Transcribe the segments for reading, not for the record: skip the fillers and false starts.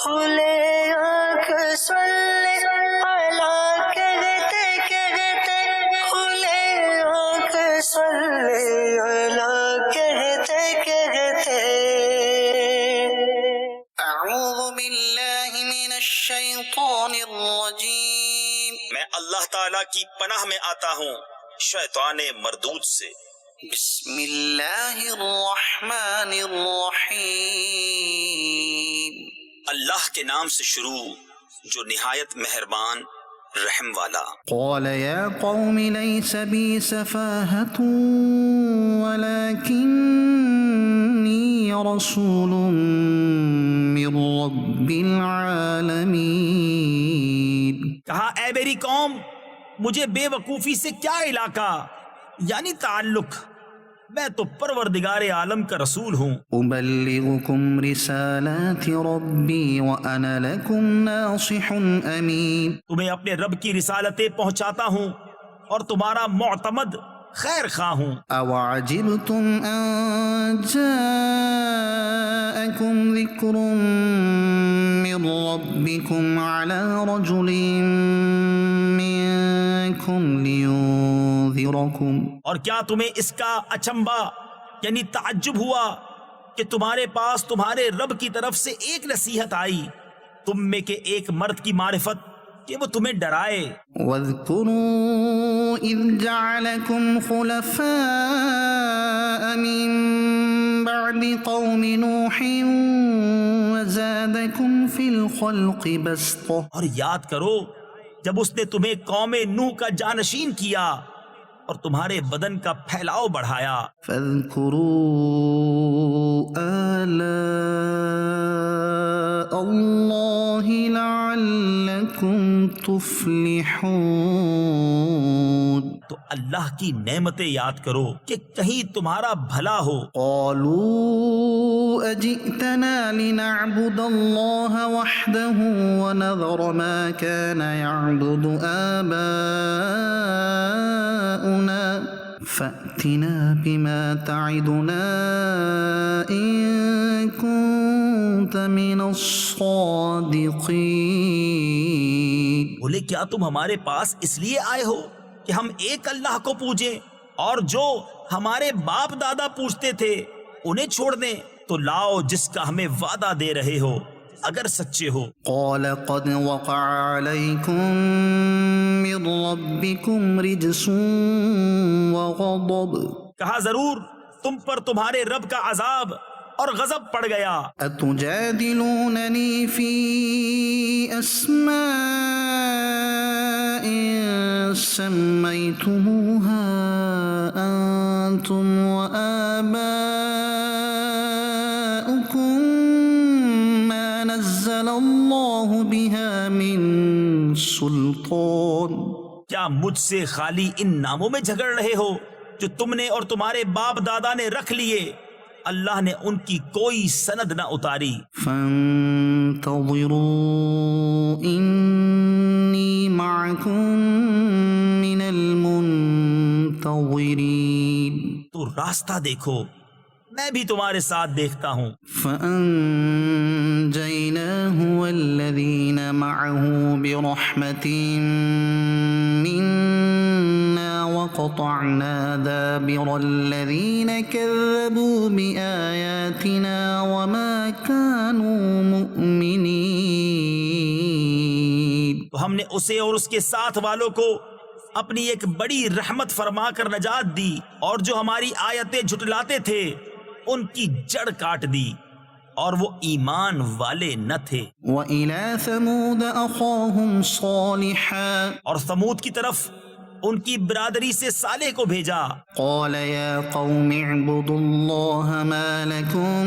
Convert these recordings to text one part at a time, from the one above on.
کھلے آنکھ سلے اللہ کہتے کہتے، کھلے آنکھ سلے اللہ کہتے کہتے۔ اعوذ باللہ من الشیطان الرجیم، میں اللہ تعالیٰ کی پناہ میں آتا ہوں شیطان مردود سے۔ بسم اللہ الرحمن الرحیم، اللہ کے نام سے شروع جو نہایت مہربان رحم والا۔ قال يا قوم ليس بي سفاهة ولكني رسول من رب العالمين۔ کہا اے میری قوم، مجھے بے وقوفی سے کیا علاقہ یعنی تعلق، میں تو پروردگار عالم کا رسول ہوں۔ أبلغكم رسالات ربي وأنا لكم ناصح أمين۔ تمہیں اپنے رب کی رسالتیں پہنچاتا ہوں اور تمہارا معتمد خیر خواہ ہوں۔ أوعجبتم أن جاءكم ذكر من ربكم على رجل منكم لينذركم؟ اور کیا تمہیں اس کا اچنبا یعنی تعجب ہوا کہ تمہارے پاس تمہارے رب کی طرف سے ایک نصیحت آئی تم میں کے ایک مرد کی معرفت کہ وہ تمہیں ڈرائے۔ واذكروا إذ جعلكم خلفاء من بعد قوم نوح وزادكم في الخلق بسطة۔ اور یاد کرو جب اس نے تمہیں قوم نوح کا جانشین کیا اور تمہارے بدن کا پھیلاؤ بڑھایا۔ فاذكروا آلاء الله لعلكم تفلحون۔ تو اللہ کی نعمتیں یاد کرو کہ کہیں تمہارا بھلا ہو۔ قالوا أجئتنا لنعبد الله وحده ونذر ما كان يعبد آباؤنا فأتنا بما تعدنا إن كنت من الصادقين۔ بولے کیا تم ہمارے پاس اس لیے آئے ہو کہ ہم ایک اللہ کو پوجیں اور جو ہمارے باپ دادا پوجتے تھے انہیں چھوڑ دیں؟ تو لاؤ جس کا ہمیں وعدہ دے رہے ہو اگر سچے ہو۔ قال قد وقع عليكم من ربكم رجس وغضب۔ کہا ضرور تم پر تمہارے رب کا عذاب اور غضب پڑ گیا۔ أتجادلونني في أسماء سميتموها أنتم وآباؤكم ما نزل الله بها من سلطان۔ کیا مجھ سے خالی ان ناموں میں جھگڑ رہے ہو جو تم نے اور تمہارے باپ دادا نے رکھ لیے؟ اللہ نے ان کی کوئی سند نہ اتاری۔ فانتظروا إني معكم من المنتظرين۔ تو راستہ دیکھو میں بھی تمہارے ساتھ دیکھتا ہوں۔ فأنجيناه والذين معه برحمة منا وقطعنا دابر الذين كذبوا بآياتنا وما كانوا مؤمنين۔ تو ہم نے اسے اور اس کے ساتھ والوں کو اپنی ایک بڑی رحمت فرما کر نجات دی اور جو ہماری آیتیں جھٹلاتے تھے ان کی جڑ کاٹ دی اور وہ ایمان والے نہ تھے۔ وإلى ثمود أخاهم صالحا اور ثمود کی طرف ان کی برادری سے صالح کو بھیجا۔ قال يا قوم اعبدوا الله ما لكم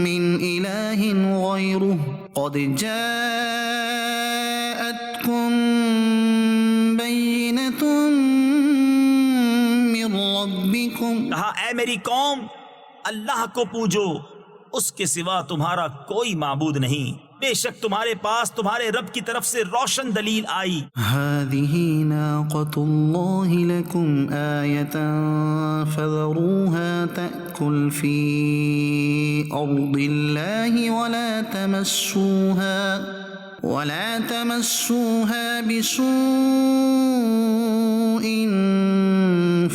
من إله غيره قد جاءتكم بينة من ربكم۔ کہا اے میری قوم اللہ کو پوجو، اس کے سوا تمہارا کوئی معبود نہیں، بے شک تمہارے پاس تمہارے رب کی طرف سے روشن دلیل آئی۔ هذه ناقة الله لكم آية فذروها تأكل في أرض الله ولا تمسوها بسوء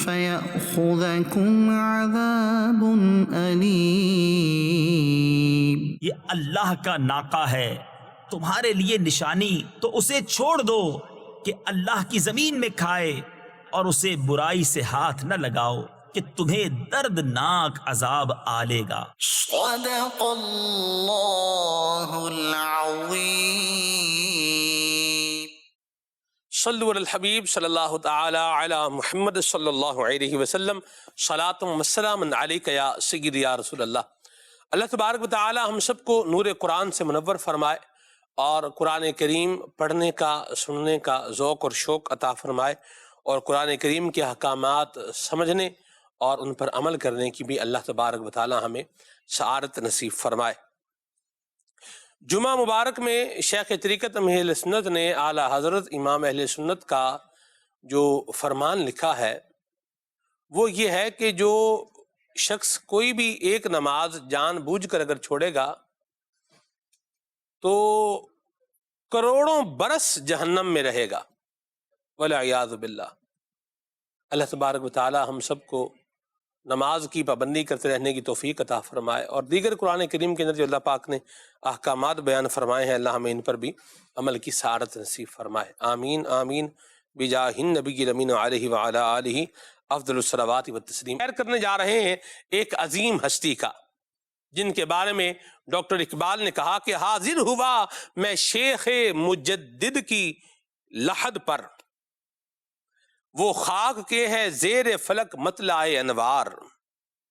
فيأخذكم عذاب أليم۔ یہ اللہ کا ناقہ ہے، تمہارے لیے نشانی، تو اسے چھوڑ دو کہ اللہ کی زمین میں کھائے، اور اسے برائی سے ہاتھ نہ لگاؤ کہ تمہیں دردناک عذاب آلے گا۔ صدق اللہ العظیم۔ صلو علی الحبیب صلی اللہ تعالی علی محمد صلی اللہ علیہ وسلم، صلاۃ و سلام علیک یا سیدی یا رسول اللہ۔ اللہ تبارک و تعالی ہم سب کو نور قرآن سے منور فرمائے، اور قرآن کریم پڑھنے کا، سننے کا ذوق اور شوق عطا فرمائے، اور قرآن کریم کے احکامات سمجھنے اور ان پر عمل کرنے کی بھی اللہ تبارک و تعالی ہمیں سعادت نصیب فرمائے۔ جمعہ مبارک میں شیخ طریقت اہل سنت نے اعلیٰ حضرت امام اہل سنت کا جو فرمان لکھا ہے وہ یہ ہے کہ جو شخص کوئی بھی ایک نماز جان بوجھ کر اگر چھوڑے گا تو کروڑوں برس جہنم میں رہے گا، والعیاذ باللہ۔ اللہ تبارک و تعالی ہم سب کو نماز کی پابندی کرتے رہنے کی توفیق عطا فرمائے، اور دیگر قرآن کریم کے اندر جو اللہ پاک نے احکامات بیان فرمائے ہیں اللہ ہمیں ان پر بھی عمل کی سعادت نصیب فرمائے، آمین آمین بجاہ النبی الامین علیہ وعلی آلہ افضل الصلوات والتسلیم۔ خیر کرنے جا رہے ہیں ایک عظیم ہستی کا، جن کے بارے میں ڈاکٹر اقبال نے کہا کہ حاضر ہوا میں شیخ مجدد کی لحد پر، وہ خاک کے ہے زیر فلک مطلع انوار،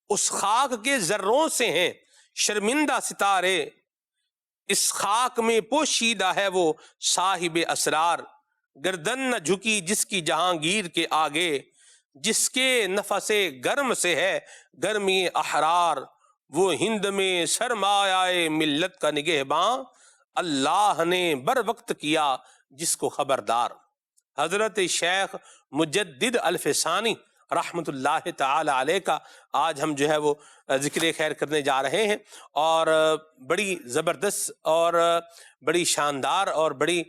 اس خاک کے ذروں سے ہیں شرمندہ ستارے، اس خاک میں پوشیدہ ہے وہ صاحب اسرار، گردن نہ جھکی جس کی جہانگیر کے آگے، جس کے نفس گرم سے ہے گرمی احرار، وہ ہند میں سرمایہ ملت کا نگہباں، اللہ نے بر وقت کیا جس کو خبردار۔ حضرت شیخ مجدد الف ثانی رحمت اللہ تعالی علیہ کا آج ہم جو ہے وہ ذکر خیر کرنے جا رہے ہیں، اور بڑی زبردست اور بڑی شاندار اور بڑی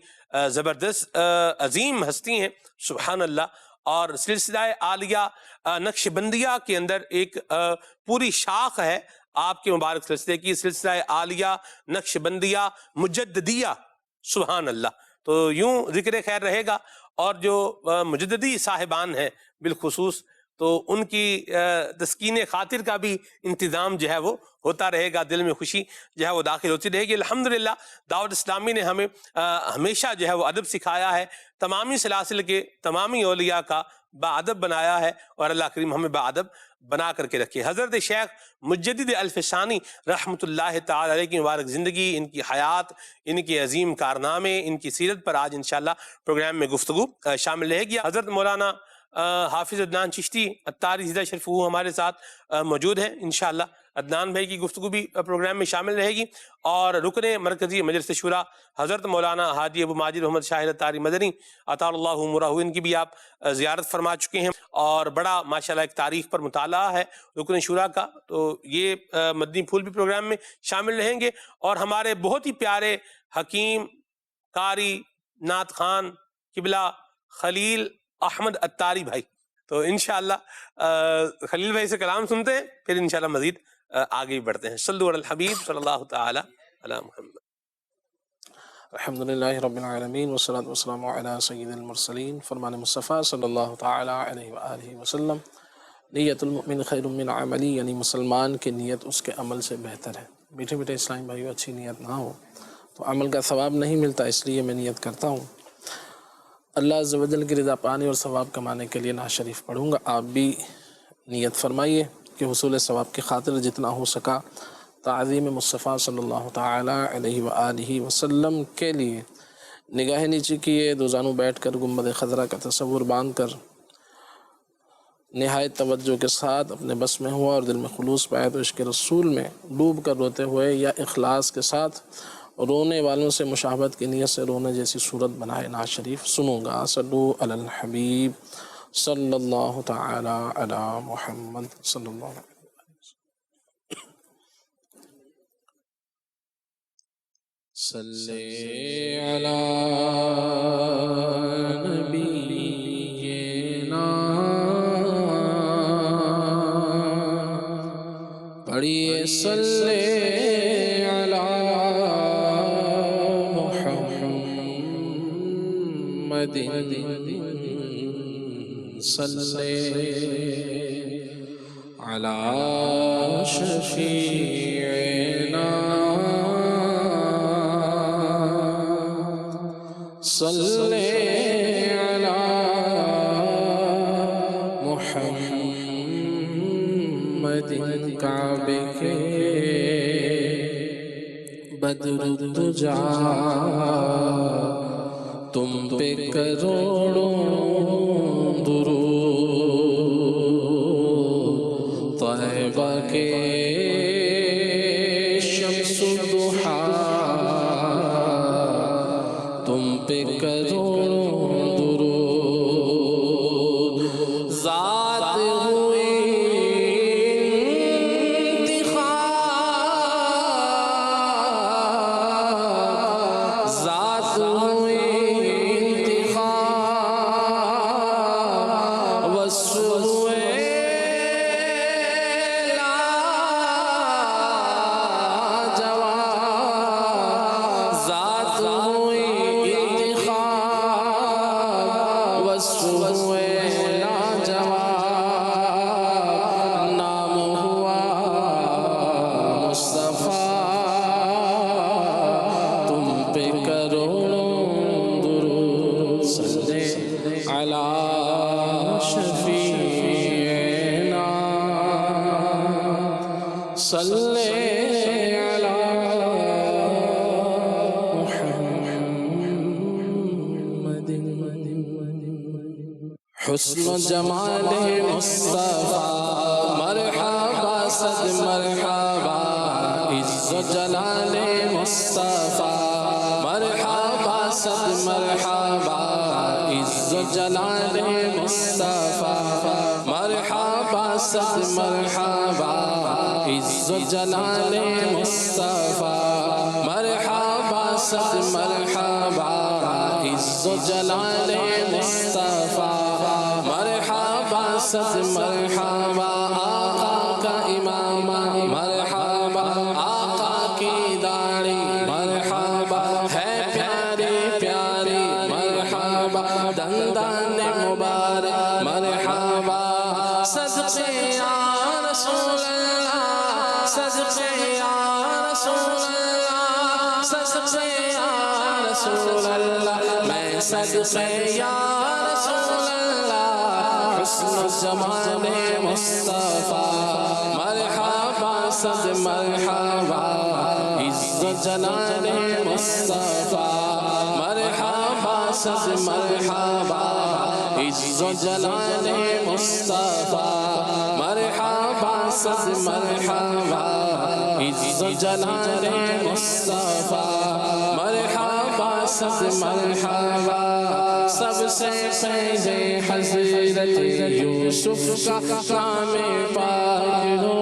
زبردست عظیم ہستی ہیں، سبحان اللہ۔ اور سلسلہ عالیہ نقش بندیہ کے اندر ایک پوری شاخ ہے آپ کے مبارک سلسلے کی، سلسلہ عالیہ نقش بندیہ مجددیہ، سبحان اللہ۔ تو یوں ذکر خیر رہے گا، اور جو مجددی صاحبان ہیں بالخصوص تو ان کی تسکین خاطر کا بھی انتظام جو ہے وہ ہوتا رہے گا، دل میں خوشی جو ہے وہ داخل ہوتی رہے گی۔ الحمدللہ دعوت اسلامی نے ہمیں ہمیشہ جو ہے وہ ادب سکھایا ہے، تمامی سلاسل کے تمامی اولیاء کا باادب بنایا ہے، اور اللہ کریم ہمیں باادب بنا کر کے رکھے۔ حضرت شیخ مجدد الف ثانی رحمت اللہ تعالی علیہ کی مبارک زندگی، ان کی حیات، ان کے عظیم کارنامے، ان کی سیرت پر آج انشاءاللہ پروگرام میں گفتگو شامل رہے گی۔ حضرت مولانا حافظ عدنان چشتی اتاری زندہ شریف وہ ہمارے ساتھ موجود ہیں، انشاءاللہ عدنان بھائی کی گفتگو بھی پروگرام میں شامل رہے گی، اور رکن مرکزی مجلس شورا حضرت مولانا حاجی ابو ماجد محمد شاہد اتاری مدنی اطال اللہ عمرہ، ان کی بھی آپ زیارت فرما چکے ہیں، اور بڑا ماشاءاللہ ایک تاریخ پر مطالعہ ہے رکن شورا کا، تو یہ مدنی پھول بھی پروگرام میں شامل رہیں گے، اور ہمارے بہت ہی پیارے حکیم قاری نعت خان قبلہ خلیل احمد اتاری بھائی، تو انشاءاللہ خلیل بھائی سے کلام سنتے ہیں، پھر انشاءاللہ مزید آگے بڑھتے ہیں۔ صلو علی الحبیب صلی اللہ تعالی علی محمد۔ الحمدللہ رب العالمین والصلاة والسلام علی سید المرسلین۔ فرمان مصطفیٰ صلی اللہ تعالی علیہ وآلہ وسلم، نیت المؤمن خیر من عملی، یعنی مسلمان کی نیت اس کے عمل سے بہتر ہے۔ بیٹھے بیٹھے اسلامی بھائیو، اچھی نیت نہ ہو تو عمل کا ثواب نہیں ملتا، اس لیے میں نیت کرتا ہوں اللہ عز و جل کی رضا پانے اور ثواب کمانے کے لیے نعت شریف پڑھوں گا۔ آپ بھی نیت فرمائیے کہ حصول ثواب کی خاطر جتنا ہو سکا تعظیم مصطفیٰ صلی اللہ تعالی علیہ وآلہ وسلم کے لیے نگاہ نیچے کیے، دو زانوں بیٹھ کر گنبد خضرا کا تصور باندھ کر نہایت توجہ کے ساتھ اپنے بس میں ہوا، اور دل میں خلوص پایا تو عشق رسول میں ڈوب کر روتے ہوئے یا اخلاص کے ساتھ رونے والوں سے مشابہت کی نیت سے رونے جیسی صورت بنائے نعت شریف سنوں گا. صلو علی الحبیب صلی اللہ تعالی علی محمد صلی اللہ علیہ وسلم. صلی علی نبینا پڑھیے صلی علی محمد صلی علی شفیعنا صلی علی محمد. کعبے کے بدر الدجا تم پہ کروڑوں درود. طیبہ کے شمس الضحا تم پہ کروڑوں درود. ذات ہوئی انتخاب، ذات ہوئی انتخاب، وصف ہوئے لاجواب. ذات ہوئی انتخاب، وصف ہوئے لاجواب. نام ہوا مصطفیٰ تم پہ کروڑوں درود. صلی علی شفیعنا صلی علی محمد. حسن و جمال مصطفیٰ مرحبا صد مرحبا. عز و جلال مصطفیٰ مرحبا صد مرحبا. عز و جلال مصطفیٰ مرحبا صد مرحبا. عز و جلال مصطفیٰ مرحبا صد مرحبا. عز و جلال مصطفیٰ مرحبا صد مرحبا. آقا کا امام مرحبا، آقا کی داڑھی مرحبا، ہے پیاری پیاری مرحبا. دندان مبارک مرحبا. صدقے یا رسول اللہ، صدقے یا رسول اللہ، صدقے یا رسول اللہ، میں صدقے یا رسول اللہ. حسن و جمال مصطفیٰ مرحبا صد مرحبا. عز و جلال مصطفیٰ مرحبا صد مرحبا. عز و جلال مصطفیٰ مرحبا صد مرحبا. عز و جلال مصطفیٰ مرحبا صد مرحبا. سب سے پہلے حضرت یوسف کا نام پاک لو.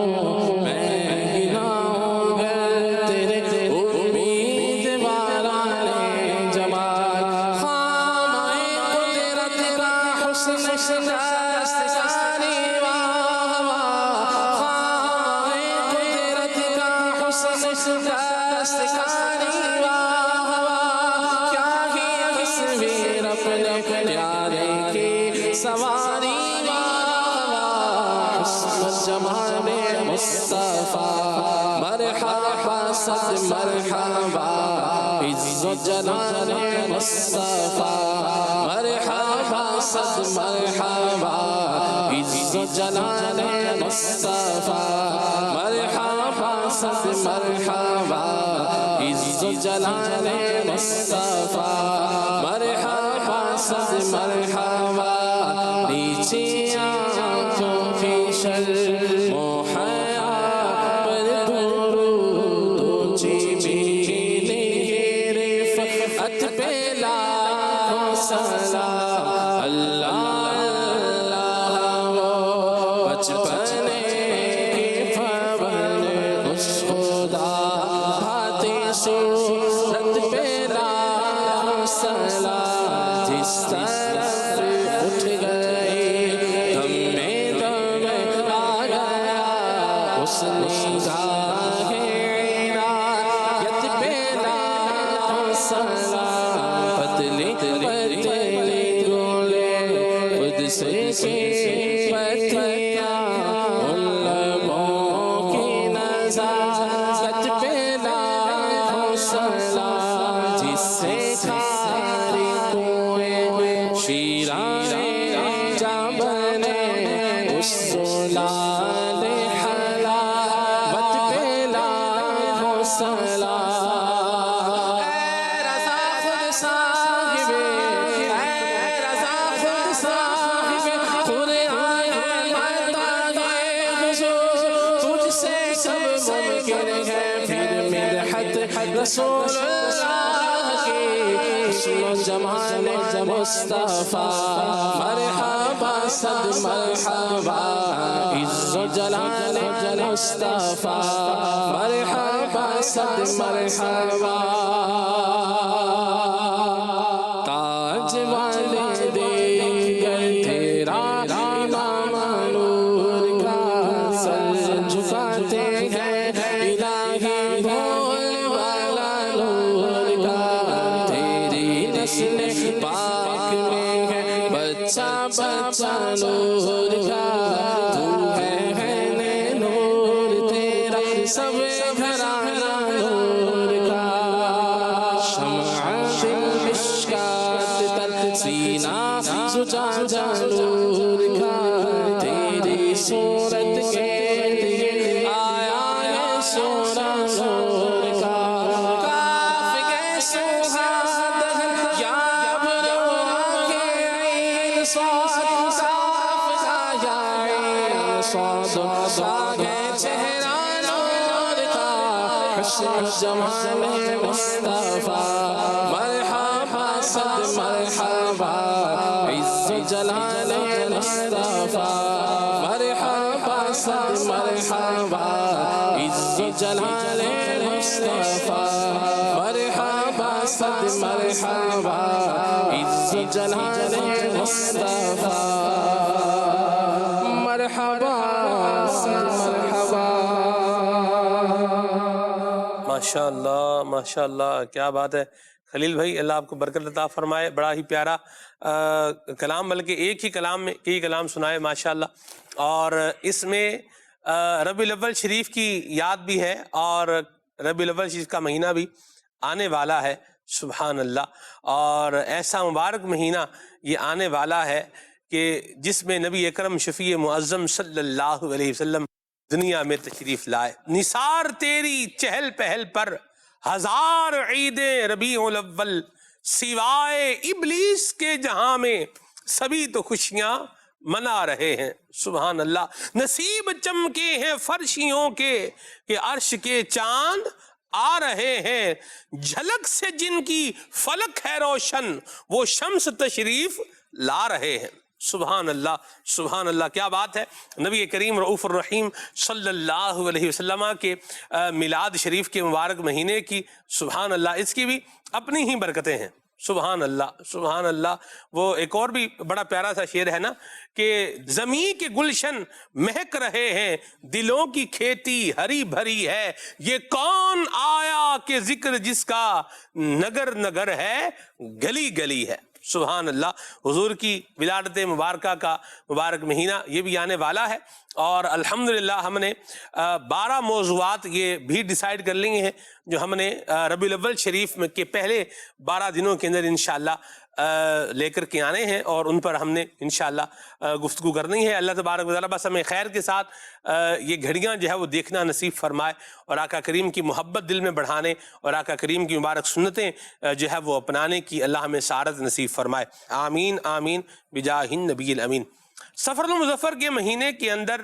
میں گناہوں گر تیرے امیدواران جمال. خامہ قدرت کا حسن دستکاری واہ واہ. خامہ قدرت کا حسن دستکاری واہ واہ. کیا ہی تصویر اپنے پیارے کی سواری واہ واہ. حسن و جمال مصطفیٰ مرحبا صد مرحبا. عز و جلال مصطفیٰ مرحبا صد مرحبا. عز و جلال مصطفیٰ مرحبا صد مرحبا. عز و جلال مصطفیٰ مرحبا صد مرحبا. نیچے آنکھوں کی شرم و حیا پر درود اونچی میلے پہ لاکھوں سلام اللہ اللہ وہ بچپنے کی پون اس خدا بھاتی صورت پہ لاکھوں سلام جس طرف اٹھ گئی دم میں دم آ گیا اس نگاہ عنایت پہ لاکھوں سلام پتلی پتلی گولے خود سے کی پتیاں ان لبوں کی نزاکت پہ لاکھوں سلام جس سے کھاری کنویں شیران جاں بنے اس زلال حلاوت پہ لاکھوں سلام اے رضا خود صاحب اے رضا خود صاحب خود آیا مداح حضور تجھ سے سب ممکن ہے پھر مدحت رسول اللہ کی حسن و جمال مصطفیٰ مرحبا صد مرحبا عز و جلال مصطفیٰ مرحبا صد مرحبا تاج والے دیگر تیرا امام نور کا سر جھکاتے ہیں الہی بول والا نور کا تیری نسل پاک میں ہے بچہ بچہ نور کا تو ہے نور تیرا سب گھرانہ نور کا شمع مشکات تر سینہ زجاجہ نور کا تیری صورت کے لیے آیا ہے سونا نور کا کاف کے سوہاد یا ابرو کے عین صاد صاف کا یا عین صاد ساگے چہرہ نور کا حسن جمال مصطفیٰ مرحبا صد مرحبا عز جلال مصطفیٰ مرحبا صد مرحبا عز جلال مصطفیٰ مرحبا صد مرحبا عز جلال مصطفیٰ مرحبا صد مرحبا ماشاء اللہ کیا بات ہے خلیل بھائی، اللہ آپ کو برکت عطا فرمائے. بڑا ہی پیارا کلام، بلکہ ایک ہی کلام میں کئی کلام سنائے ماشاءاللہ. اور اس میں ربیع الاول شریف کی یاد بھی ہے اور ربیع الاول شریف کا مہینہ بھی آنے والا ہے. سبحان اللہ. اور ایسا مبارک مہینہ یہ آنے والا ہے کہ جس میں نبی اکرم شفیع معظم صلی اللہ علیہ وسلم دنیا میں تشریف لائے. نثار تیری چہل پہل پر ہزار عیدیں ربیع الاول، سوائے ابلیس کے جہاں میں سبھی تو خوشیاں منا رہے ہیں. سبحان اللہ. نصیب چمکے ہیں فرشیوں کے کہ عرش کے چاند آ رہے ہیں. جھلک سے جن کی فلک ہے روشن وہ شمس تشریف لا رہے ہیں. سبحان اللہ سبحان اللہ. کیا بات ہے. نبی کریم رؤوف الرحیم صلی اللہ علیہ وسلم کے میلاد شریف کے مبارک مہینے کی سبحان اللہ اس کی بھی اپنی ہی برکتیں ہیں. سبحان اللہ سبحان اللہ. وہ ایک اور بھی بڑا پیارا سا شعر ہے نا کہ زمین کے گلشن مہک رہے ہیں، دلوں کی کھیتی ہری بھری ہے، یہ کون آیا کہ ذکر جس کا نگر نگر ہے گلی گلی ہے. سبحان اللہ. حضور کی ولادت مبارکہ کا مبارک مہینہ یہ بھی آنے والا ہے اور الحمدللہ ہم نے 12 موضوعات یہ بھی ڈیسائیڈ کر لیے ہیں جو ہم نے ربیع الاول شریف میں کے پہلے 12 دنوں کے اندر انشاءاللہ لے کر کے آنے ہیں اور ان پر ہم نے انشاءاللہ گفتگو کرنی ہے. اللہ تبارک و تعالیٰ بس ہمیں خیر کے ساتھ یہ گھڑیاں جو ہے وہ دیکھنا نصیب فرمائے اور آقا کریم کی محبت دل میں بڑھانے اور آقا کریم کی مبارک سنتیں جو ہے وہ اپنانے کی اللہ ہمیں سعادت نصیب فرمائے. آمین آمین بجاہ النبی الامین. سفر المظفر کے مہینے کے اندر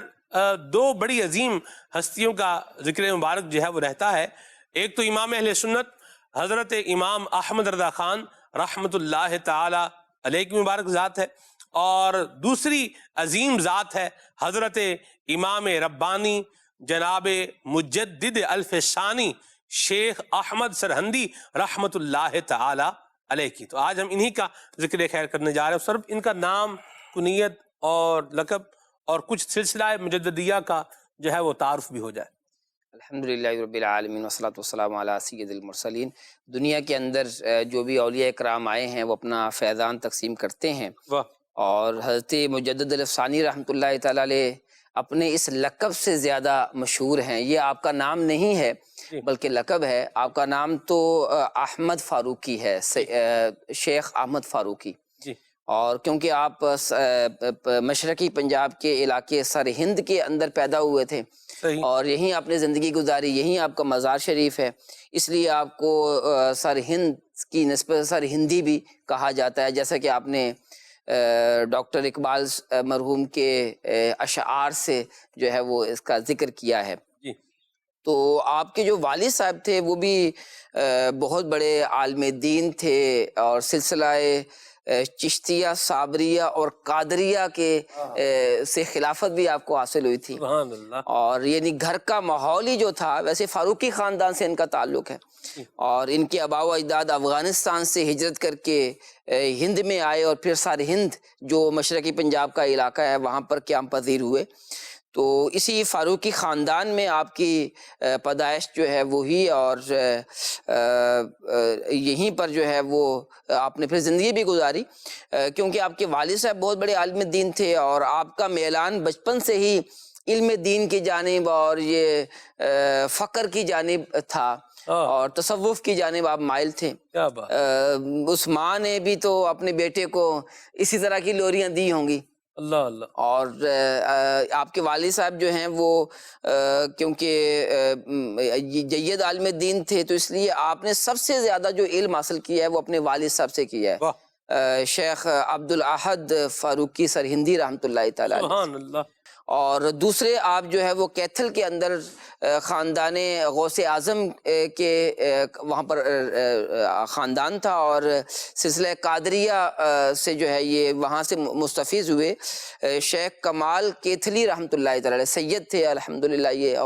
2 بڑی عظیم ہستیوں کا ذکر مبارک جو ہے وہ رہتا ہے. ایک تو امام اہل سنت حضرت امام احمد رضا خان رحمۃ اللہ تعالی علیہ کی مبارک ذات ہے، اور دوسری عظیم ذات ہے حضرت امام ربانی جناب مجدد الف ثانی شیخ احمد سرہندی رحمۃ اللہ تعالی علیہ کی۔ تو آج ہم انہی کا ذکر خیر کرنے جا رہے ہیں، صرف ان کا نام، کنیت اور لقب اور کچھ سلسلہ مجددیہ کا جو ہے وہ تعارف بھی ہو جائے۔ الحمدللہ رب العالمین والصلاۃ والسلام علی سید المرسلین۔ دنیا کے اندر جو بھی اولیاء اکرام آئے ہیں وہ اپنا فیضان تقسیم کرتے ہیں، واہ، اور حضرت مجدد الف ثانی رحمۃ اللہ تعالی علیہ اپنے اس لقب سے زیادہ مشہور ہیں۔ یہ آپ کا نام نہیں ہے بلکہ لقب ہے۔ آپ کا نام تو احمد فاروقی ہے، شیخ احمد فاروقی، جی، اور کیونکہ آپ مشرقی پنجاب کے علاقے سر ہند کے اندر پیدا ہوئے تھے صحیح، اور یہیں آپ نے زندگی گزاری، یہیں آپ کا مزار شریف ہے، اس لیے آپ کو سر ہند کی نسبت سر ہندی بھی کہا جاتا ہے، جیسا کہ آپ نے ڈاکٹر اقبال مرحوم کے اشعار سے جو ہے وہ اس کا ذکر کیا ہے۔ جی، تو آپ کے جو والد صاحب تھے وہ بھی بہت بڑے عالم دین تھے، اور سلسلہ چشتیہ، صابریہ اور قادریہ کے سے خلافت بھی آپ کو حاصل ہوئی تھی، سبحان اللہ، اور یعنی گھر کا ماحول ہی جو تھا، ویسے فاروقی خاندان سے ان کا تعلق ہے، اور ان کے آباء و اجداد افغانستان سے ہجرت کر کے ہند میں آئے، اور پھر سار ہند جو مشرقی پنجاب کا علاقہ ہے وہاں پر قیام پذیر ہوئے۔ تو اسی فاروقی خاندان میں آپ کی پیدائش جو ہے وہ ہوئی، اور یہیں پر جو ہے وہ آپ نے پھر زندگی بھی گزاری، کیونکہ آپ کے والد صاحب بہت بڑے عالم دین تھے، اور آپ کا میلان بچپن سے ہی علم دین کی جانب اور یہ فقر کی جانب تھا، اور تصوف کی جانب آپ مائل تھے۔ کیا بات، اس ماں نے بھی تو اپنے بیٹے کو اسی طرح کی لوریاں دی ہوں گی، اللہ اللہ، اور آپ کے والد صاحب جو ہیں وہ کیونکہ جید عالم دین تھے، تو اس لیے آپ نے سب سے زیادہ جو علم حاصل کیا ہے وہ اپنے والد صاحب سے کیا ہے، واہ، شیخ عبد الاحد فاروقی سرہندی رحمۃ اللہ تعالی علیہ۔ سبحان اللہ، اور دوسرے آپ جو ہے وہ کیتھل کے اندر خاندان غوث اعظم کے وہاں پر خاندان تھا، اور سلسلہ قادریہ سے جو ہے یہ وہاں سے مستفیض ہوئے۔ شیخ کمال کیتھلی رحمۃ اللہ تعالی علیہ سید تھے، الحمدللہ یہ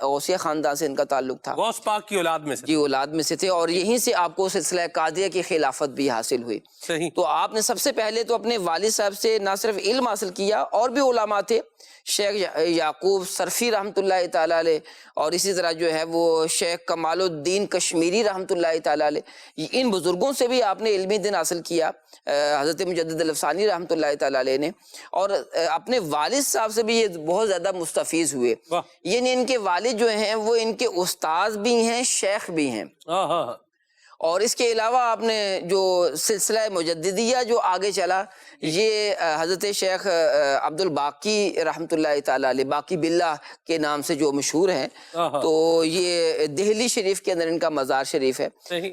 غوثیہ خاندان سے ان کا تعلق تھا، غوث پاک کی اولاد میں سے، جی اولاد میں سے تھے، اور یہیں سے آپ کو سلسلہ قادریہ کی خلافت بھی حاصل ہوئی۔ صحیح، تو آپ نے سب سے پہلے تو اپنے والد صاحب سے نہ صرف علم حاصل کیا، اور بھی علماء تھے، شیخ یعقوب صرفی رحمۃ اللہ تعالی علیہ، اور اسی طرح جو ہے وہ شیخ کمال الدین کشمیری رحمۃ اللہ تعالی علیہ، ان بزرگوں سے بھی آپ نے علمی دین حاصل کیا، حضرت مجدد الف ثانی رحمۃ اللہ تعالی علیہ نے، اور اپنے والد صاحب سے بھی یہ بہت زیادہ مستفیض ہوئے، یعنی ان کے والد جو ہیں وہ ان کے استاذ بھی ہیں، شیخ بھی ہیں۔ اور اس کے علاوہ آپ نے جو سلسلہ مجددیہ جو آگے چلا، یہ حضرت شیخ عبد الباقی رحمۃ اللہ تعالی علیہ، باقی باللہ کے نام سے جو مشہور ہیں، تو یہ دہلی شریف کے اندر ان کا مزار شریف ہے،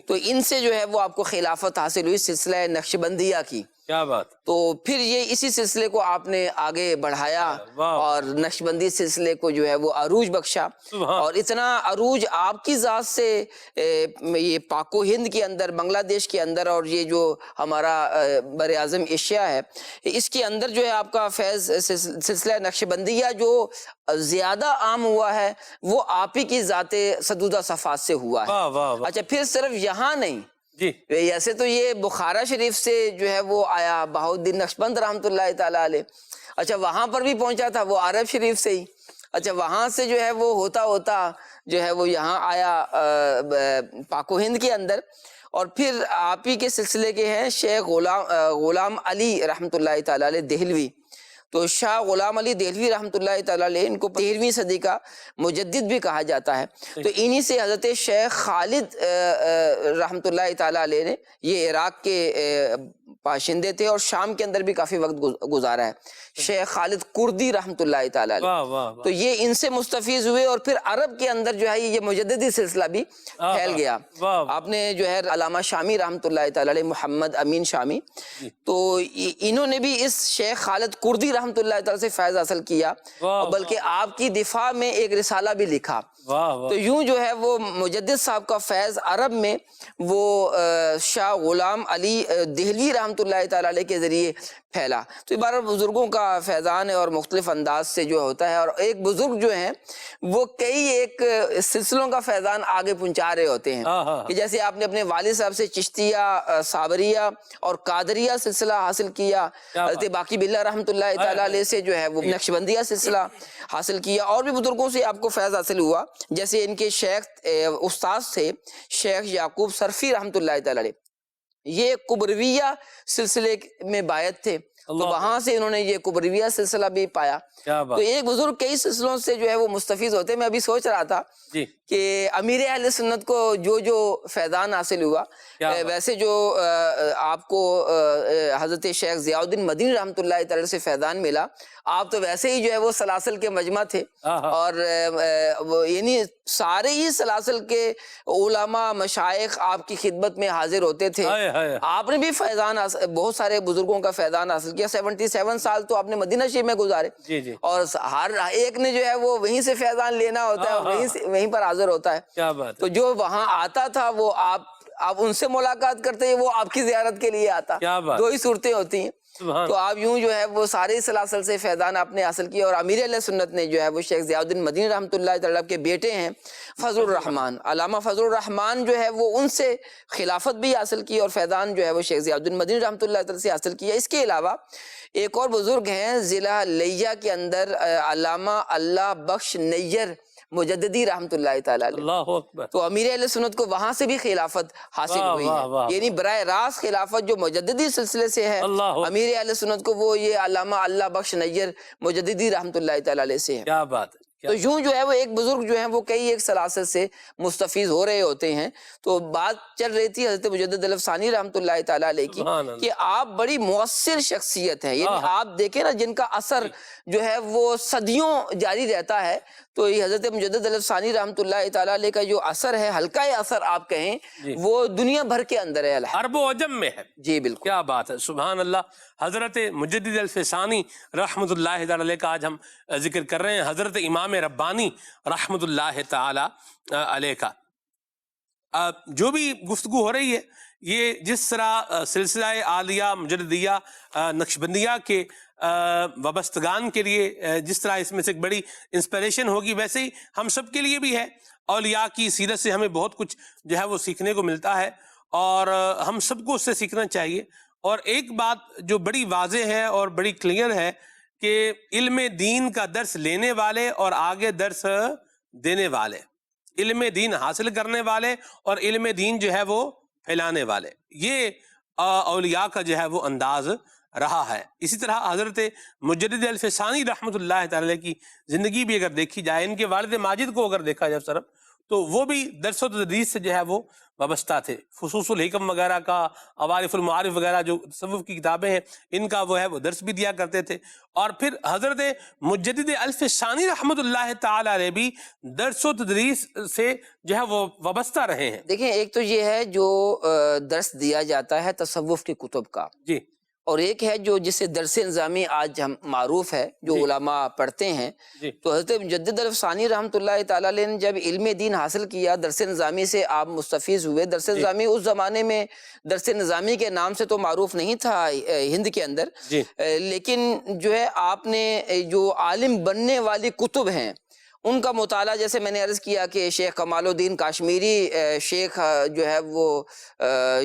تو ان سے جو ہے وہ آپ کو خلافت حاصل ہوئی سلسلہ نقشبندیہ کی۔ کیا بات، تو پھر یہ اسی سلسلے کو آپ نے آگے بڑھایا، اور نقشبندی سلسلے کو جو ہے وہ عروج بخشا، اور اتنا عروج آپ کی ذات سے یہ پاک و ہند کے اندر، بنگلہ دیش کے اندر، اور یہ جو ہمارا بر اعظم ایشیا ہے اس کے اندر جو ہے آپ کا فیض سلسلہ نقشبندیہ جو زیادہ عام ہوا ہے وہ آپ ہی کی ذات سدودہ صفات سے ہوا ہے۔ اچھا، پھر صرف یہاں نہیں، جی، ایسے تو یہ بخارا شریف سے جو ہے وہ آیا، بہاؤالدین نقشبند رحمۃ اللہ تعالی علیہ، اچھا وہاں پر بھی پہنچا تھا وہ عرب شریف سے ہی، اچھا وہاں سے جو ہے وہ ہوتا ہوتا جو ہے وہ یہاں آیا پاک و ہند کے اندر، اور پھر آپ ہی کے سلسلے کے ہیں شیخ غلام علی رحمۃ اللہ تعالی علیہ دہلوی۔ تو شاہ غلام علی دہلوی رحمۃ اللہ تعالی علیہ، ان کو 13ویں صدی کا مجدد بھی کہا جاتا ہے، تو انہی سے حضرت شیخ خالد رحمۃ اللہ تعالی علیہ نے یہ عراق کے باشندے تھے اور شام کے اندر بھی کافی وقت گزارا ہے، شیخ خالد کردی رحمۃ اللہ تعالی علیہ۔ واہ واہ واہ، تو یہ ان سے مستفیض ہوئے اور پھر عرب کے اندر جو ہے یہ مجددی سلسلہ بھی پھیل گیا۔ آپ نے جو ہے علامہ شامی رحمۃ اللہ تعالی علیہ، محمد امین شامی، تو انہوں نے بھی اس شیخ خالد کردی رحمۃ اللہ تعالی سے فیض حاصل کیا، بلکہ آپ کی دفاع میں ایک رسالہ بھی لکھا۔ تو یوں جو ہے وہ مجدد صاحب کا فیض عرب میں وہ شاہ غلام علی دہلوی رحمۃ اللہ تعالی علیہ کے ذریعے پھیلا۔ تو یہ بارہ بزرگوں کا فیضان ہے اور مختلف انداز سے جو ہوتا ہے، اور ایک بزرگ جو ہیں وہ کئی ایک سلسلوں کا فیضان آگے پہنچا رہے ہوتے ہیں، کہ جیسے آپ نے اپنے والد صاحب سے چشتیہ، صابریہ اور قادریہ سلسلہ حاصل کیا، حضرت باقی باللہ رحمۃ اللہ تعالی علیہ سے جو ہے وہ نقشبندیہ سلسلہ حاصل کیا، اور بھی بزرگوں سے آپ کو فیض حاصل ہوا، جیسے ان کے شیخ استاذ تھے شیخ یعقوب صرفی رحمۃ اللہ تعالی علیہ، یہ قبرویہ سلسلے میں بایت تھے، تو وہاں سے انہوں نے یہ قبرویہ سلسلہ بھی پایا۔ تو ایک بزرگ کئی سلسلوں سے جو ہے وہ مستفیض ہوتے ہیں۔ میں ابھی سوچ رہا تھا کہ امیر اہل سنت کو جو فیضان حاصل ہوا، ویسے جو آپ کو حضرت شیخ ضیاء الدین مدینی رحمۃ اللہ تعالی سے فیضان ملا، آپ تو ویسے ہی جو ہے وہ سلاسل کے مجمع تھے، اور یعنی سارے ہی سلاسل کے علماء مشائخ آپ کی خدمت میں حاضر ہوتے تھے۔ آپ نے بھی فیضان، بہت سارے بزرگوں کا فیضان حاصل کیا، 77 سال تو آپ نے مدینہ شریف میں گزارے، اور ہر ایک نے جو ہے وہ وہیں سے فیضان لینا ہوتا ہے، وہیں پر حاضر ہوتا ہے۔ تو جو وہاں آتا تھا وہ آپ ان سے ملاقات کرتے ہیں، وہ آپ کی زیارت کے لیے آتا، دو ہی صورتیں ہوتی ہیں۔ تو آپ یوں جو ہے وہ سارے سلاسل سے فیضان آپ نے حاصل کیا، اور امیر علیہ سنت نے جو ہے وہ شیخ ضیاء الدین مدینی رحمۃ اللہ تعالیٰ کے بیٹے ہیں فضل الرحمان، علامہ فضل الرحمان جو ہے وہ ان سے خلافت بھی حاصل کی، اور فیضان جو ہے وہ شیخ ضیاء الدین مدینی رحمۃ اللہ تعالیٰ سے حاصل کیا۔ اس کے علاوہ ایک اور بزرگ ہیں ضلع لیہ کے اندر، علامہ اللہ بخش نیر مجددی رحمۃ اللہ تعالیٰ علیہ۔ اللہ اکبر۔ تو امیر اہل سنت کو وہاں سے بھی خلافت حاصل ہوئی ہے، یعنی براہ راست خلافت جو مجددی سلسلے سے ہے، امیر اہل سنت کو وہ یہ علامہ اللہ بخش نیر مجددی رحمۃ اللہ تعالیٰ علیہ سے ہے۔ کیا بات ہے۔ تو یوں جو ہے وہ ایک بزرگ جو ہیں وہ کئی ایک سلاسل سے مستفیض ہو رہے ہوتے ہیں۔ تو بات چل رہی تھی حضرت مجدد الف ثانی رحمۃ اللہ تعالیٰ علیہ کی، کہ آپ بڑی مؤثر شخصیت ہیں، یعنی آپ دیکھیں نا جن کا اثر جو ہے وہ صدیوں جاری رہتا ہے، تو یہ حضرت مجدد الف ثانی رحمۃ اللہ تعالیٰ علیہ کا جو اثر ہے، حلقہ اثر آپ کہیں، وہ دنیا بھر کے اندر ہے، عرب و عجم میں ہے۔ جی بالکل، کیا بات ہے، سبحان اللہ۔ حضرت مجدد الف ثانی رحمۃ اللہ تعالی علیہ کا آج ہم ذکر کر رہے ہیں، حضرت امام ربانی رحمۃ اللہ تعالی علیہ کا۔ جو بھی گفتگو ہو رہی ہے، یہ جس طرح سلسلہ عالیہ مجددیہ نقشبندیہ کے وابستگان کے لیے جس طرح اس میں سے ایک بڑی انسپریشن ہوگی، ویسے ہی ہم سب کے لیے بھی ہے۔ اولیاء کی سیرت سے ہمیں بہت کچھ جو ہے وہ سیکھنے کو ملتا ہے، اور ہم سب کو اس سے سیکھنا چاہیے۔ اور ایک بات جو بڑی واضح ہے اور بڑی کلیئر ہے کہ علم دین کا درس لینے والے اور آگے درس دینے والے، علم دین حاصل کرنے والے اور علم دین جو ہے وہ پھیلانے والے، یہ اولیاء کا جو ہے وہ انداز رہا ہے۔ اسی طرح حضرت مجدد الف ثانی رحمۃ اللہ تعالی کی زندگی بھی اگر دیکھی جائے، ان کے والد ماجد کو اگر دیکھا جائے طرف، تو وہ بھی درس و تدریس سے جو ہے وہ وابستہ تھے۔ فصوص الحکم وغیرہ کا، عوارف المعارف وغیرہ جو تصوف کی کتابیں ہیں، ان کا وہ ہے وہ درس بھی دیا کرتے تھے۔ اور پھر حضرت مجدد الف ثانی رحمۃ اللہ تعالی علیہ بھی درس و تدریس سے جو ہے وہ وابستہ رہے ہیں۔ دیکھیں ایک تو یہ ہے جو درس دیا جاتا ہے تصوف کی کتب کا، جی، اور ایک ہے جو جسے درس نظامی آج ہم معروف ہے، جو علماء پڑھتے ہیں۔ تو حضرت مجدد الف ثانی رحمۃ اللہ تعالیٰ علیہ نے جب علم دین حاصل کیا، درس نظامی سے آپ مستفیض ہوئے۔ درس نظامی اس زمانے میں درس نظامی کے نام سے تو معروف نہیں تھا ہند کے اندر، لیکن جو ہے آپ نے جو عالم بننے والی کتب ہیں ان کا مطالعہ، جیسے میں نے عرض کیا کہ شیخ کمال الدین کاشمیری، شیخ جو ہے وہ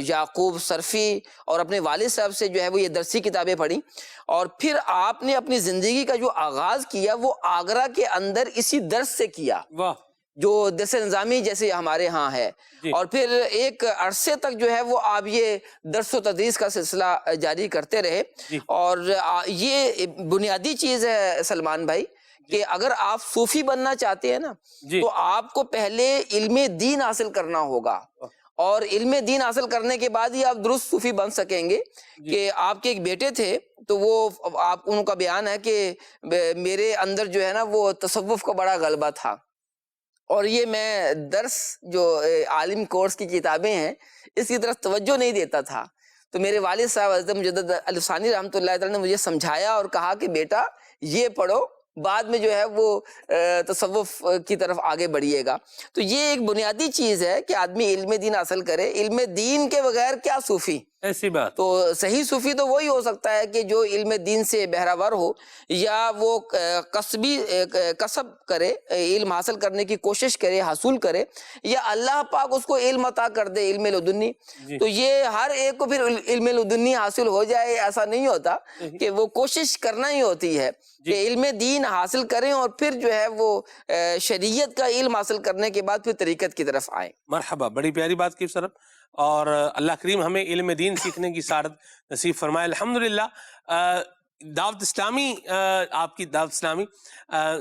یعقوب صرفی، اور اپنے والد صاحب سے جو ہے وہ یہ درسی کتابیں پڑھی، اور پھر آپ نے اپنی زندگی کا جو آغاز کیا وہ آگرہ کے اندر اسی درس سے کیا، جو درس نظامی جیسے ہمارے ہاں ہے۔ اور پھر ایک عرصے تک جو ہے وہ آپ یہ درس و تدریس کا سلسلہ جاری کرتے رہے۔ اور یہ بنیادی چیز ہے سلمان بھائی کہ اگر آپ صوفی بننا چاہتے ہیں نا، تو آپ کو پہلے علم دین حاصل کرنا ہوگا، اور علم دین حاصل کرنے کے بعد ہی آپ درست صوفی بن سکیں گے. کہ آپ کے ایک بیٹے تھے تو وہ ان کا بیان ہے کہ میرے اندر جو ہے نا وہ تصوف کا بڑا غلبہ تھا، اور یہ میں درس جو عالم کورس کی کتابیں ہیں اس کی طرف توجہ نہیں دیتا تھا. تو میرے والد صاحب حضرت مجدد علی ثانی رحمۃ اللہ تعالی نے مجھے سمجھایا اور کہا کہ بیٹا یہ پڑھو، بعد میں جو ہے وہ تصوف کی طرف آگے بڑھیے گا. تو یہ ایک بنیادی چیز ہے کہ آدمی علم دین حاصل کرے. علم دین کے بغیر کیا صوفی؟ ایسی بات. تو صحیح صوفی تو وہی ہو سکتا ہے کہ جو علم دین سے بہراور ہو، یا وہ کسب کرے، علم حاصل کرنے کی کوشش کرے، حاصل کرے، یا اللہ پاک اس کو علم عطا کر دے، علم لدنی. تو یہ ہر ایک کو پھر علم لدنی حاصل ہو جائے ایسا نہیں ہوتا، کہ وہ کوشش کرنا ہی ہوتی ہے کہ علم دین حاصل کریں اور پھر جو ہے وہ شریعت کا علم حاصل کرنے کے بعد پھر طریقت کی طرف آئیں. مرحبا، بڑی پیاری بات کی سر. اور اللہ کریم ہمیں علم دین سیکھنے کی سعادت نصیب فرمائے. الحمدللہ دعوت اسلامی، آپ کی دعوت اسلامی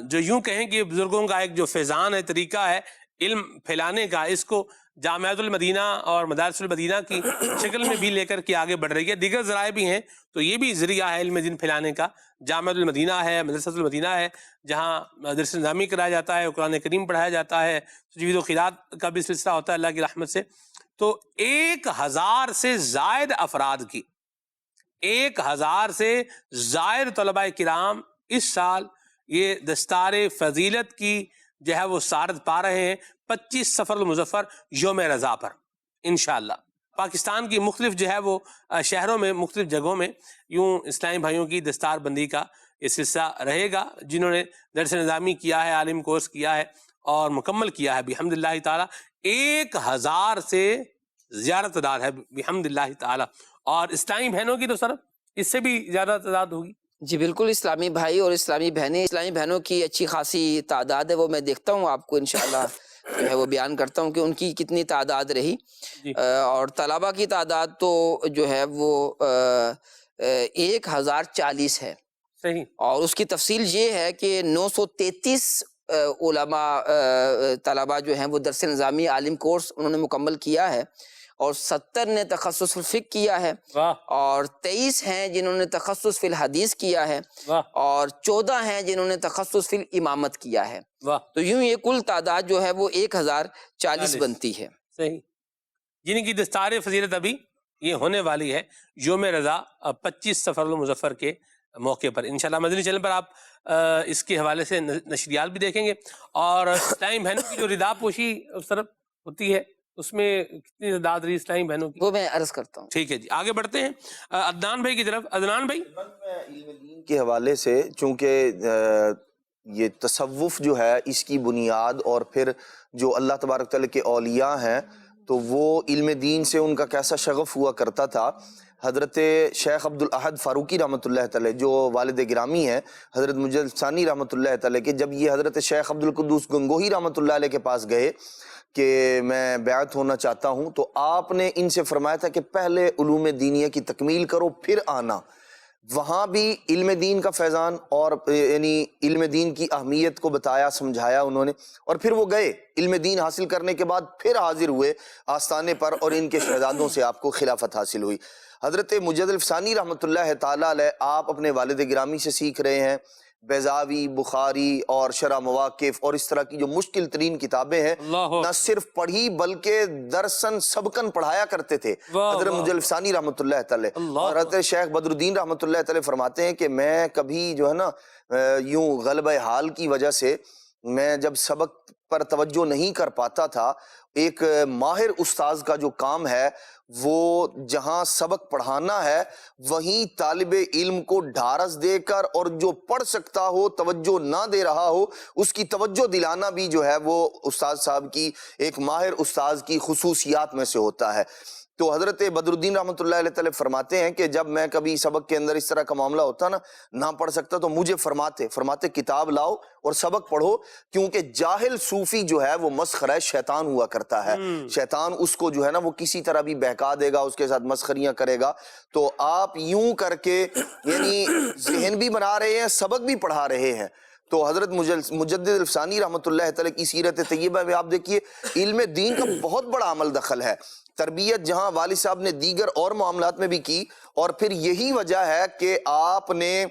جو یوں کہیں کہ بزرگوں کا ایک جو فیضان ہے، طریقہ ہے علم پھیلانے کا، اس کو جامعۃ المدینہ اور مدارس المدینہ کی شکل میں بھی لے کر کے آگے بڑھ رہی ہے. دیگر ذرائع بھی ہیں تو یہ بھی ذریعہ ہے علم دین پھیلانے کا. جامعۃ المدینہ ہے، مدرسۃ المدینہ ہے، جہاں درس نظامی کرایا جاتا ہے، قرآن کریم پڑھایا جاتا ہے، تجوید و قراءت کا بھی سلسلہ ہوتا ہے اللہ کی رحمت سے. تو 1000 سے زائد افراد کی، 1000 سے زائد طلباء کرام اس سال یہ دستار فضیلت کی جو ہے وہ سعادت پا رہے ہیں 25 صفر المظفر یوم رضا پر انشاءاللہ. پاکستان کی مختلف جو ہے وہ شہروں میں، مختلف جگہوں میں یوں اسلامی بھائیوں کی دستار بندی کا یہ سلسلہ رہے گا. جنہوں نے درس نظامی کیا ہے، عالم کورس کیا ہے اور مکمل کیا ہے بحمداللہ تعالی، 1000 سے زیادہ تعداد ہے بحمداللہ تعالی. اور اسلامی بہنوں کی تو سر اس سے بھی زیادہ تعداد ہوگی. جی بالکل، اسلامی بھائی اور اسلامی بہنیں، اسلامی بہنوں کی اچھی خاصی تعداد ہے. وہ میں دیکھتا ہوں، آپ کو انشاءاللہ جو ہے وہ بیان کرتا ہوں کہ ان کی کتنی تعداد رہی. اور طلبہ کی تعداد تو جو ہے وہ 1040 ہے. صحیح. اور اس کی تفصیل یہ ہے کہ 933 علماء طلبہ جو ہیں وہ درس نظامی عالم کورس انہوں نے مکمل کیا ہے، اور 70 نے تخصص فی الفقہ کیا ہے، اور 23 ہیں جنہوں نے تخصص فی الحدیث کیا ہے، اور 14 ہیں جنہوں نے تخصص فی الامامت کیا ہے. تو یوں یہ کل تعداد جو ہے وہ 1040 بنتی ہے. صحیح. جن کی دستار فضیلت ابھی یہ ہونے والی ہے یوم رضا 25 صفر المظفر کے موقع پر انشاءاللہ. مدنی چینل پر آپ اس کے حوالے سے نشریات بھی دیکھیں گے. اور اسلامی بہنوں کی جو ردا پوشی اس طرف ہوتی ہے، اس میں کتنی تعداد رہی اسلامی بہنوں کی؟ وہ میں عرض کرتا ہوں. ٹھیک ہے جی، آگے بڑھتے ہیں عدنان بھائی کی طرف. عدنان بھائی، علم دین کے حوالے سے چونکہ یہ تصوف جو ہے اس کی بنیاد، اور پھر جو اللہ تبارک تعالیٰ کے اولیاء ہیں تو وہ علم دین سے ان کا کیسا شغف ہوا کرتا تھا. حضرت شیخ عبد الاحد فاروقی رحمۃ اللہ تعالی جو والد گرامی ہیں حضرت مجدد ثانی رحمۃ اللہ تعالی کے، جب یہ حضرت شیخ عبد القدوس گنگوہی رحمۃ اللہ علیہ کے پاس گئے کہ میں بیعت ہونا چاہتا ہوں، تو آپ نے ان سے فرمایا تھا کہ پہلے علوم دینیہ کی تکمیل کرو پھر آنا. وہاں بھی علم دین کا فیضان اور یعنی علم دین کی اہمیت کو بتایا، سمجھایا انہوں نے، اور پھر وہ گئے علم دین حاصل کرنے کے بعد پھر حاضر ہوئے آستانے پر، اور ان کے شہزادوں سے آپ کو خلافت حاصل ہوئی. حضرت مجدد ثانی رحمۃ اللہ تعالی علیہ آپ اپنے والد گرامی سے سیکھ رہے ہیں. بیضاوی، بخاری اور شرح مواقف اور اس طرح کی جو مشکل ترین کتابیں ہیں نہ صرف پڑھی بلکہ درسن سبکن پڑھایا کرتے تھے حضرت مجدد ثانی رحمۃ اللہ تعالی. اور حضرت شیخ بدر الدین رحمۃ اللہ تعالی فرماتے ہیں کہ میں کبھی جو ہے نا یوں غلبہ حال کی وجہ سے میں جب سبق پر توجہ نہیں کر پاتا تھا، ایک ماہر استاذ کا جو کام ہے وہ جہاں سبق پڑھانا ہے وہیں طالب علم کو ڈھارس دے کر، اور جو پڑھ سکتا ہو توجہ نہ دے رہا ہو اس کی توجہ دلانا بھی جو ہے وہ استاذ صاحب کی، ایک ماہر استاذ کی خصوصیات میں سے ہوتا ہے. تو حضرت بدر الدین رحمۃ اللہ علیہ تعالی فرماتے ہیں کہ جب میں کبھی سبق کے اندر اس طرح کا معاملہ ہوتا نا، نہ پڑھ سکتا، تو مجھے فرماتے کتاب لاؤ اور سبق پڑھو، کیونکہ جاہل صوفی جو ہے وہ مسخرہ شیطان ہوا کرتا ہے. شیطان اس کو جو ہے نا وہ کسی طرح بھی بہکا دے گا، اس کے ساتھ مسخریاں کرے گا. تو آپ یوں کر کے یعنی ذہن بھی بنا رہے ہیں، سبق بھی پڑھا رہے ہیں. تو حضرت مجدد الفسانی رحمۃ اللہ تعالی کی سیرت طیبہ میں آپ دیکھیے علم دین کا بہت بڑا عمل دخل ہے. تربیت جہاں والد صاحب نے دیگر اور معاملات میں بھی کی، اور پھر یہی وجہ ہے کہ آپ نے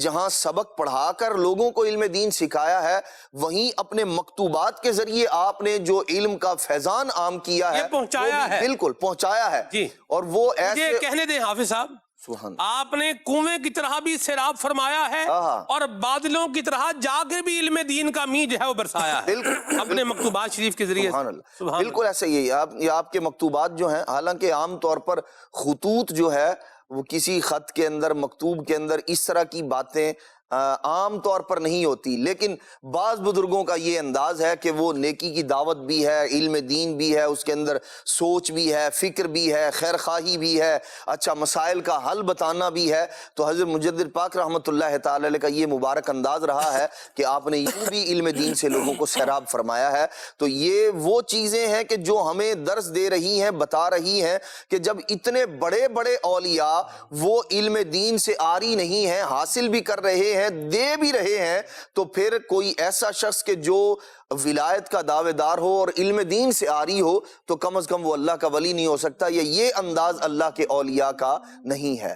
جہاں سبق پڑھا کر لوگوں کو علم دین سکھایا ہے، وہیں اپنے مکتوبات کے ذریعے آپ نے جو علم کا فیضان عام کیا ہے یہ پہنچایا وہ بھی ہے. بالکل پہنچایا ہے. جی. اور وہ یہ ایسے کہنے دیں حافظ صاحب، سبحان آپ نے کنویں کی طرح بھی سیراب فرمایا ہے اور بادلوں کی طرح جا کے بھی علم دین کا می جو ہے وہ برسایا ہے بالکل اپنے مکتوبات شریف کے ذریعے. سبحان اللہ. سبحان بالکل ایسا ہی ہے. یہ آپ کے مکتوبات جو ہیں، حالانکہ عام طور پر خطوط جو ہے وہ کسی خط کے اندر، مکتوب کے اندر اس طرح کی باتیں عام طور پر نہیں ہوتی، لیکن بعض بزرگوں کا یہ انداز ہے کہ وہ نیکی کی دعوت بھی ہے، علم دین بھی ہے، اس کے اندر سوچ بھی ہے، فکر بھی ہے، خیر خواہی بھی ہے، اچھا مسائل کا حل بتانا بھی ہے. تو حضرت مجدد پاک رحمۃ اللہ تعالی علیہ کا یہ مبارک انداز رہا ہے کہ آپ نے یوں بھی علم دین سے لوگوں کو سیراب فرمایا ہے. تو یہ وہ چیزیں ہیں کہ جو ہمیں درس دے رہی ہیں، بتا رہی ہیں کہ جب اتنے بڑے بڑے اولیاء وہ علم دین سے آری نہیں ہیں، حاصل بھی کر رہے ہیں، دے بھی رہے ہیں، تو پھر کوئی ایسا شخص کہ جو ولایت کا دعوے دار ہو اور علم دین سے آری ہو تو کم از کم وہ اللہ کا ولی نہیں ہو سکتا. یہ انداز اللہ کے اولیاء کا نہیں ہے.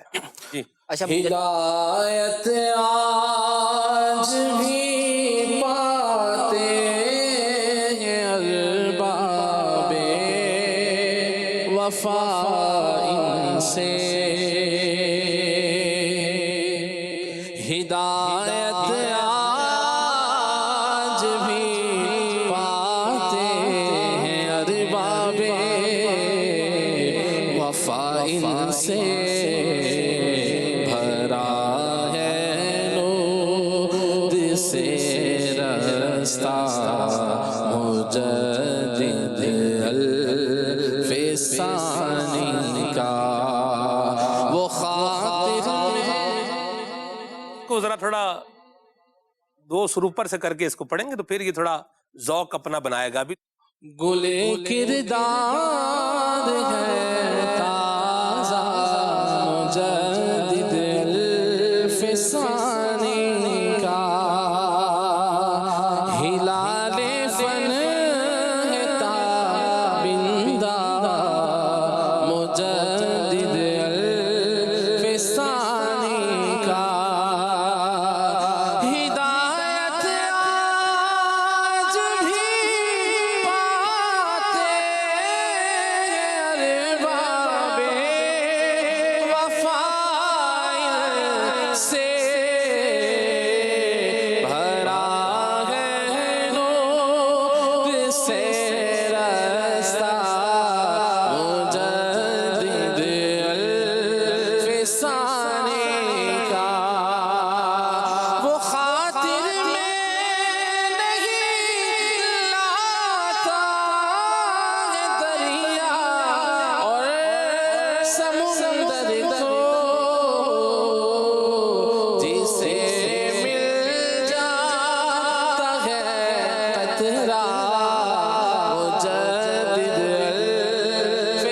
اچھا ہدایت آج بھی پاتے ہیں ارباب وفا ان سے، ہدایت آج بھی پاتے ہیں ارباب وفا ان سے، بھرا ہے نور سے رستہ مجدد الفسانی کا، وہ خاطر کو ذرا تھوڑا دو سر اوپر سے کر کے اس کو پڑھیں گے تو پھر یہ تھوڑا ذوق اپنا بنائے گا بھی. گلے کردار ہے تازہ مجدد الفسانی کا، ہلال فن ہے تابندہ مجدد الفسانی کا، ہدایت آج بھی پاتے ارباب وفا سے، بھرا ہے نور سے رستہ مجدد الفسانی کا، وہ خاطر میں نہیں لاتا ہے دریا اور سمندر کو، جسے مل جاتا ہے قطرہ مجدد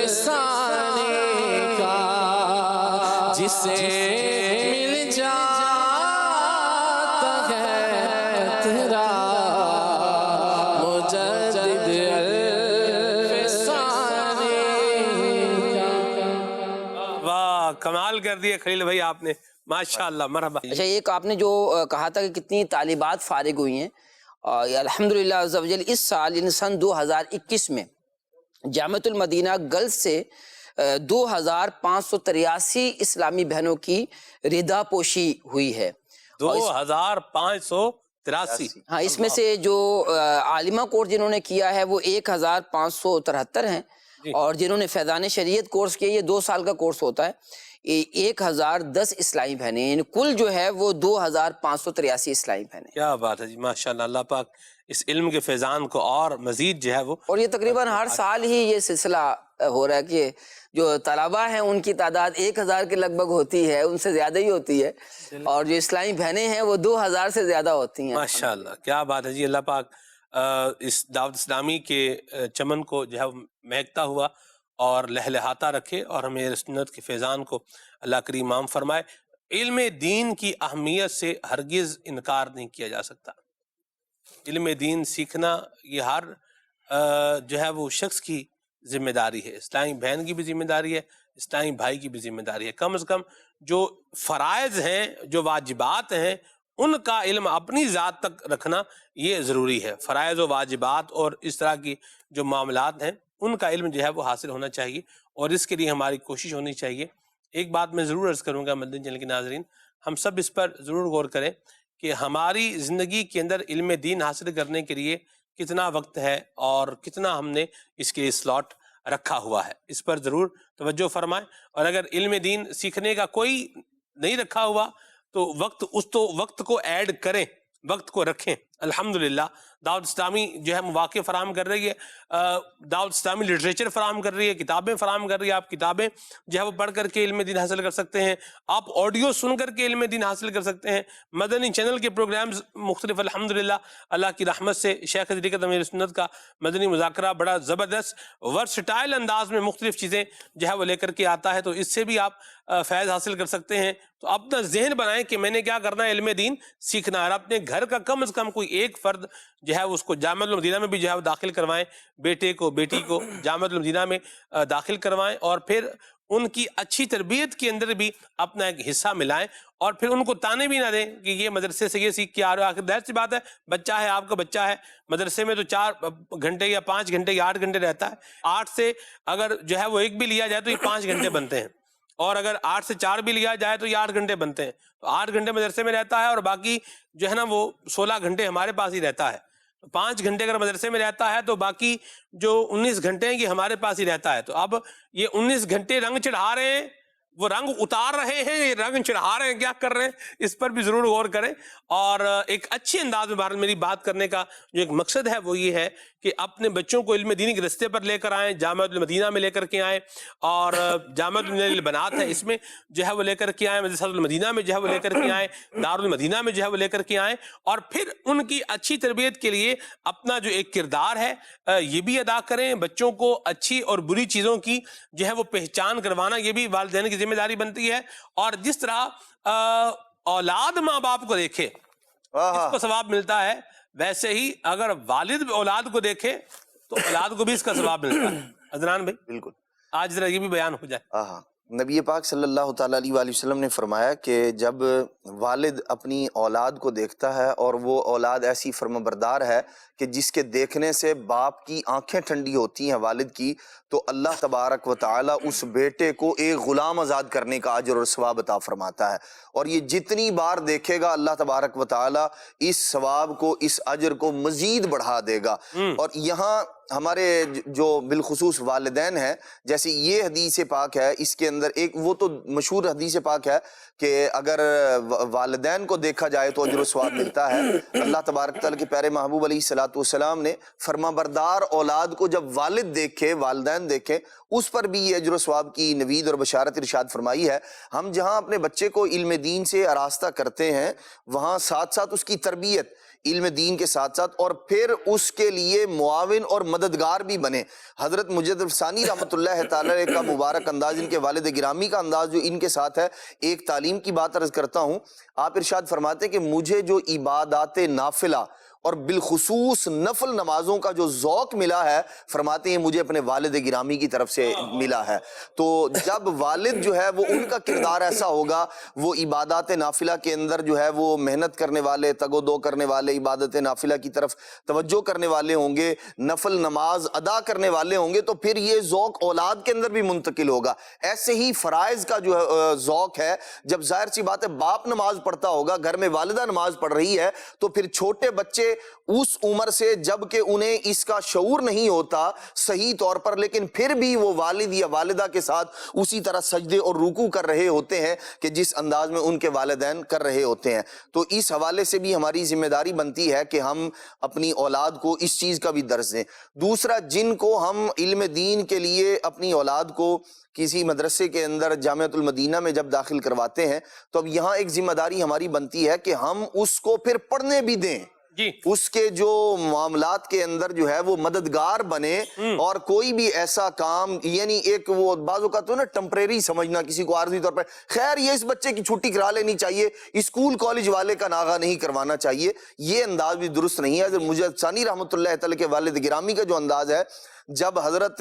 الفسانی کا، جسے مل جاتا ہے قطرہ مجدد الفسانی کا. واہ کمال کر دیے خلیل بھائی آپ نے، ماشاءاللہ مرحبا. اچھا ایک آپ نے جو کہا تھا کہ کتنی طالبات فارغ ہوئی ہیں، الحمدللہ عز و جل اس سال یعنی سن 2021 میں جامعۃ المدینہ گرلز سے 2583 اسلامی بہنوں کی ردا پوشی ہوئی ہے. 2583. ہاں اس میں سے جو عالمہ کورس جنہوں نے کیا ہے وہ 1573 ہیں، اور جنہوں نے فیضان شریعت کورس کیا یہ 2 سال کا کورس ہوتا ہے، 1010 اسلامی بہنیں، یعنی کل جو ہے وہ 2583 اسلامی بہنیں. کیا بات ہے جی، ماشاءاللہ. اللہ پاک اس علم کے فیضان کو اور مزید جو ہے وہ، اور یہ تقریباً ہر سال ہی یہ سلسلہ ہو رہا ہے کہ جو طلبہ ہیں ان کی تعداد 1000 کے لگ بھگ ہوتی ہے، ان سے زیادہ ہی ہوتی ہے، اور جو اسلامی بہنیں ہیں وہ 2000 سے زیادہ ہوتی ہیں. ماشاءاللہ کیا بات ہے جی. اللہ پاک اس دعوت اسلامی کے چمن کو جو ہے مہکتا ہوا اور لہلہاتا رکھے، اور ہمیں سنت کے فیضان کو اللہ کریم عام فرمائے. علم دین کی اہمیت سے ہرگز انکار نہیں کیا جا سکتا۔ علم دین سیکھنا یہ ہر جو ہے وہ شخص کی ذمہ داری ہے، اسلامی بہن کی بھی ذمہ داری ہے، اسلامی بھائی کی بھی ذمہ داری ہے۔ کم از کم جو فرائض ہیں، جو واجبات ہیں، ان کا علم اپنی ذات تک رکھنا یہ ضروری ہے۔ فرائض و واجبات اور اس طرح کی جو معاملات ہیں ان کا علم جو ہے وہ حاصل ہونا چاہیے، اور اس کے لیے ہماری کوشش ہونی چاہیے۔ ایک بات میں ضرور عرض کروں گا مدنی چینل کے ناظرین، ہم سب اس پر ضرور غور کریں کہ ہماری زندگی کے اندر علم دین حاصل کرنے کے لیے کتنا وقت ہے اور کتنا ہم نے اس کے لیے سلاٹ رکھا ہوا ہے، اس پر ضرور توجہ فرمائیں۔ اور اگر علم دین سیکھنے کا کوئی نہیں رکھا ہوا تو وقت کو ایڈ کریں، وقت کو رکھیں۔ الحمدللہ دعوت اسلامی جو ہے مواقع فراہم کر رہی ہے، دعوت اسلامی لٹریچر فراہم کر رہی ہے، کتابیں فراہم کر رہی ہے۔ آپ کتابیں جو ہے وہ پڑھ کر کے علم دین حاصل کر سکتے ہیں، آپ آڈیو سن کر کے علم دین حاصل کر سکتے ہیں۔ مدنی چینل کے پروگرامز مختلف الحمدللہ اللہ کی رحمت سے شیخ طریقت امیر سنت کا مدنی مذاکرہ بڑا زبردست ورسٹائل انداز میں مختلف چیزیں جو ہے وہ لے کر کے آتا ہے، تو اس سے بھی آپ فیض حاصل کر سکتے ہیں۔ تو اپنا ذہن بنائیں کہ میں نے کیا کرنا ہے، علم دین سیکھنا ہے، اور اپنے گھر کا کم از کم کوئی ایک فرد جو ہے اس کو جامعہ المدینہ میں بھی جو ہے داخل کروائیں، بیٹے کو بیٹی کو جامعہ المدینہ میں داخل کروائیں، اور پھر ان کی اچھی تربیت کے اندر بھی اپنا ایک حصہ ملائیں، اور پھر ان کو تانے بھی نہ دیں کہ یہ مدرسے سے یہ سیکھ کے آ رہے ہو۔ آخر ظاہر سی بات ہے، بچہ ہے، آپ کا بچہ ہے، مدرسے میں تو 4 گھنٹے یا 5 گھنٹے یا 8 گھنٹے رہتا ہے، 8 سے اگر جو ہے وہ 1 بھی لیا جائے تو یہ 5 گھنٹے بنتے ہیں، اور اگر 8 سے 4 بھی لیا جائے تو یہ 8 گھنٹے بنتے ہیں۔ تو 8 گھنٹے مدرسے میں رہتا ہے، اور باقی جو ہے نا وہ 16 گھنٹے ہمارے پاس ہی رہتا ہے۔ 5 گھنٹے اگر مدرسے میں رہتا ہے تو باقی جو 19 گھنٹے ہیں یہ ہمارے پاس ہی رہتا ہے۔ تو اب یہ 19 گھنٹے رنگ چڑھا رہے ہیں، وہ رنگ اتار رہے ہیں، یہ رنگ چڑھا رہے ہیں، کیا کر رہے ہیں، اس پر بھی ضرور غور کریں۔ اور ایک اچھے انداز میں بہرحال میری بات کرنے کا جو ایک مقصد ہے وہ یہ ہے کہ اپنے بچوں کو علم دینی کے رستے پر لے کر آئیں، جامعہ المدینہ میں لے کر کے آئیں، اور جامعہ البنات ہے اس میں جو ہے وہ لے کر کے آئیں، مدرسہ المدینہ میں جو ہے وہ لے کر کے آئیں، دار المدینہ میں جو ہے وہ لے کر کے آئیں، اور پھر ان کی اچھی تربیت کے لیے اپنا جو ایک کردار ہے یہ بھی ادا کریں۔ بچوں کو اچھی اور بری چیزوں کی جو ہے وہ پہچان کروانا یہ بھی والدین کی ذمہ داری بنتی ہے۔ اور جس طرح اولاد ماں باپ کو دیکھے اس کو ثواب ملتا ہے، ویسے ہی اگر والد اولاد کو دیکھے تو اولاد کو بھی اس کا ثواب ملتا ہے۔ عدنان بھائی بالکل، آج ذرا یہ بھی بیان ہو جائے۔ ہاں، نبی پاک صلی اللہ تعالیٰ علیہ وآلہ وسلم نے فرمایا کہ جب والد اپنی اولاد کو دیکھتا ہے اور وہ اولاد ایسی فرمانبردار ہے کہ جس کے دیکھنے سے باپ کی آنکھیں ٹھنڈی ہوتی ہیں والد کی، تو اللہ تبارک و تعالیٰ اس بیٹے کو ایک غلام آزاد کرنے کا اجر اور ثواب عطا فرماتا ہے، اور یہ جتنی بار دیکھے گا اللہ تبارک و تعالیٰ اس ثواب کو، اس اجر کو مزید بڑھا دے گا۔ اور یہاں ہمارے جو بالخصوص والدین ہیں، جیسے یہ حدیث پاک ہے، اس کے اندر ایک وہ تو مشہور حدیث پاک ہے کہ اگر والدین کو دیکھا جائے تو اجر و ثواب ملتا ہے۔ اللہ تبارک تعالیٰ کے پیارے محبوب علیہ الصلوۃ والسلام نے فرمانبردار اولاد کو جب والد دیکھے، والدین دیکھیں، اس پر بھی یہ اجر و ثواب کی نوید اور بشارت ارشاد فرمائی ہے۔ ہم جہاں اپنے بچے کو علم دین سے آراستہ کرتے ہیں، وہاں ساتھ ساتھ اس کی تربیت علم دین کے ساتھ ساتھ، اور پھر اس کے لیے معاون اور مددگار بھی بنے۔ حضرت مجدد ثانی رحمۃ اللہ تعالی کا مبارک انداز، ان کے والد گرامی کا انداز جو ان کے ساتھ ہے، ایک تعلیم کی بات عرض کرتا ہوں۔ آپ ارشاد فرماتے ہیں کہ مجھے جو عبادات نافلہ اور بالخصوص نفل نمازوں کا جو ذوق ملا ہے، فرماتے ہیں مجھے اپنے والد گرامی کی طرف سے ملا ہے۔ تو جب والد جو ہے وہ ان کا کردار ایسا ہوگا، وہ عبادات نافلہ کے اندر جو ہے وہ محنت کرنے والے، تگ و دو کرنے والے، عبادت نافلہ کی طرف توجہ کرنے والے ہوں گے، نفل نماز ادا کرنے والے ہوں گے، تو پھر یہ ذوق اولاد کے اندر بھی منتقل ہوگا۔ ایسے ہی فرائض کا جو ذوق ہے، جب ظاہر سی بات ہے باپ نماز پڑھتا ہوگا، گھر میں والدہ نماز پڑھ رہی ہے، تو پھر چھوٹے بچے اس عمر سے جب کہ انہیں اس کا شعور نہیں ہوتا صحیح طور پر، لیکن پھر بھی وہ والد یا والدہ کے ساتھ اسی طرح سجدے اور رکوع کر رہے ہوتے ہیں کہ جس انداز میں ان کے والدین کر رہے ہوتے ہیں۔ تو اس حوالے سے بھی ہماری ذمہ داری بنتی ہے کہ ہم اپنی اولاد کو اس چیز کا بھی درس دیں۔ دوسرا، جن کو ہم علم دین کے لیے اپنی اولاد کو کسی مدرسے کے اندر جامعہ المدینہ میں جب داخل کرواتے ہیں، تو اب یہاں ایک ذمہ داری ہماری بنتی ہے کہ ہم اس کو پھر پڑھنے بھی دیں۔ جی اس کے جو معاملات کے اندر جو ہے وہ مددگار بنے، اور کوئی بھی ایسا کام یعنی ایک وہ بعض اوقات نا ٹمپریری سمجھنا کسی کو عارضی طور پر، خیر یہ اس بچے کی چھٹی کرا لینی چاہیے، اسکول کالج والے کا ناغہ نہیں کروانا چاہیے، یہ انداز بھی درست نہیں ہے۔ حضرت مجدد ثانی رحمۃ اللہ تعالی کے والد گرامی کا جو انداز ہے، جب حضرت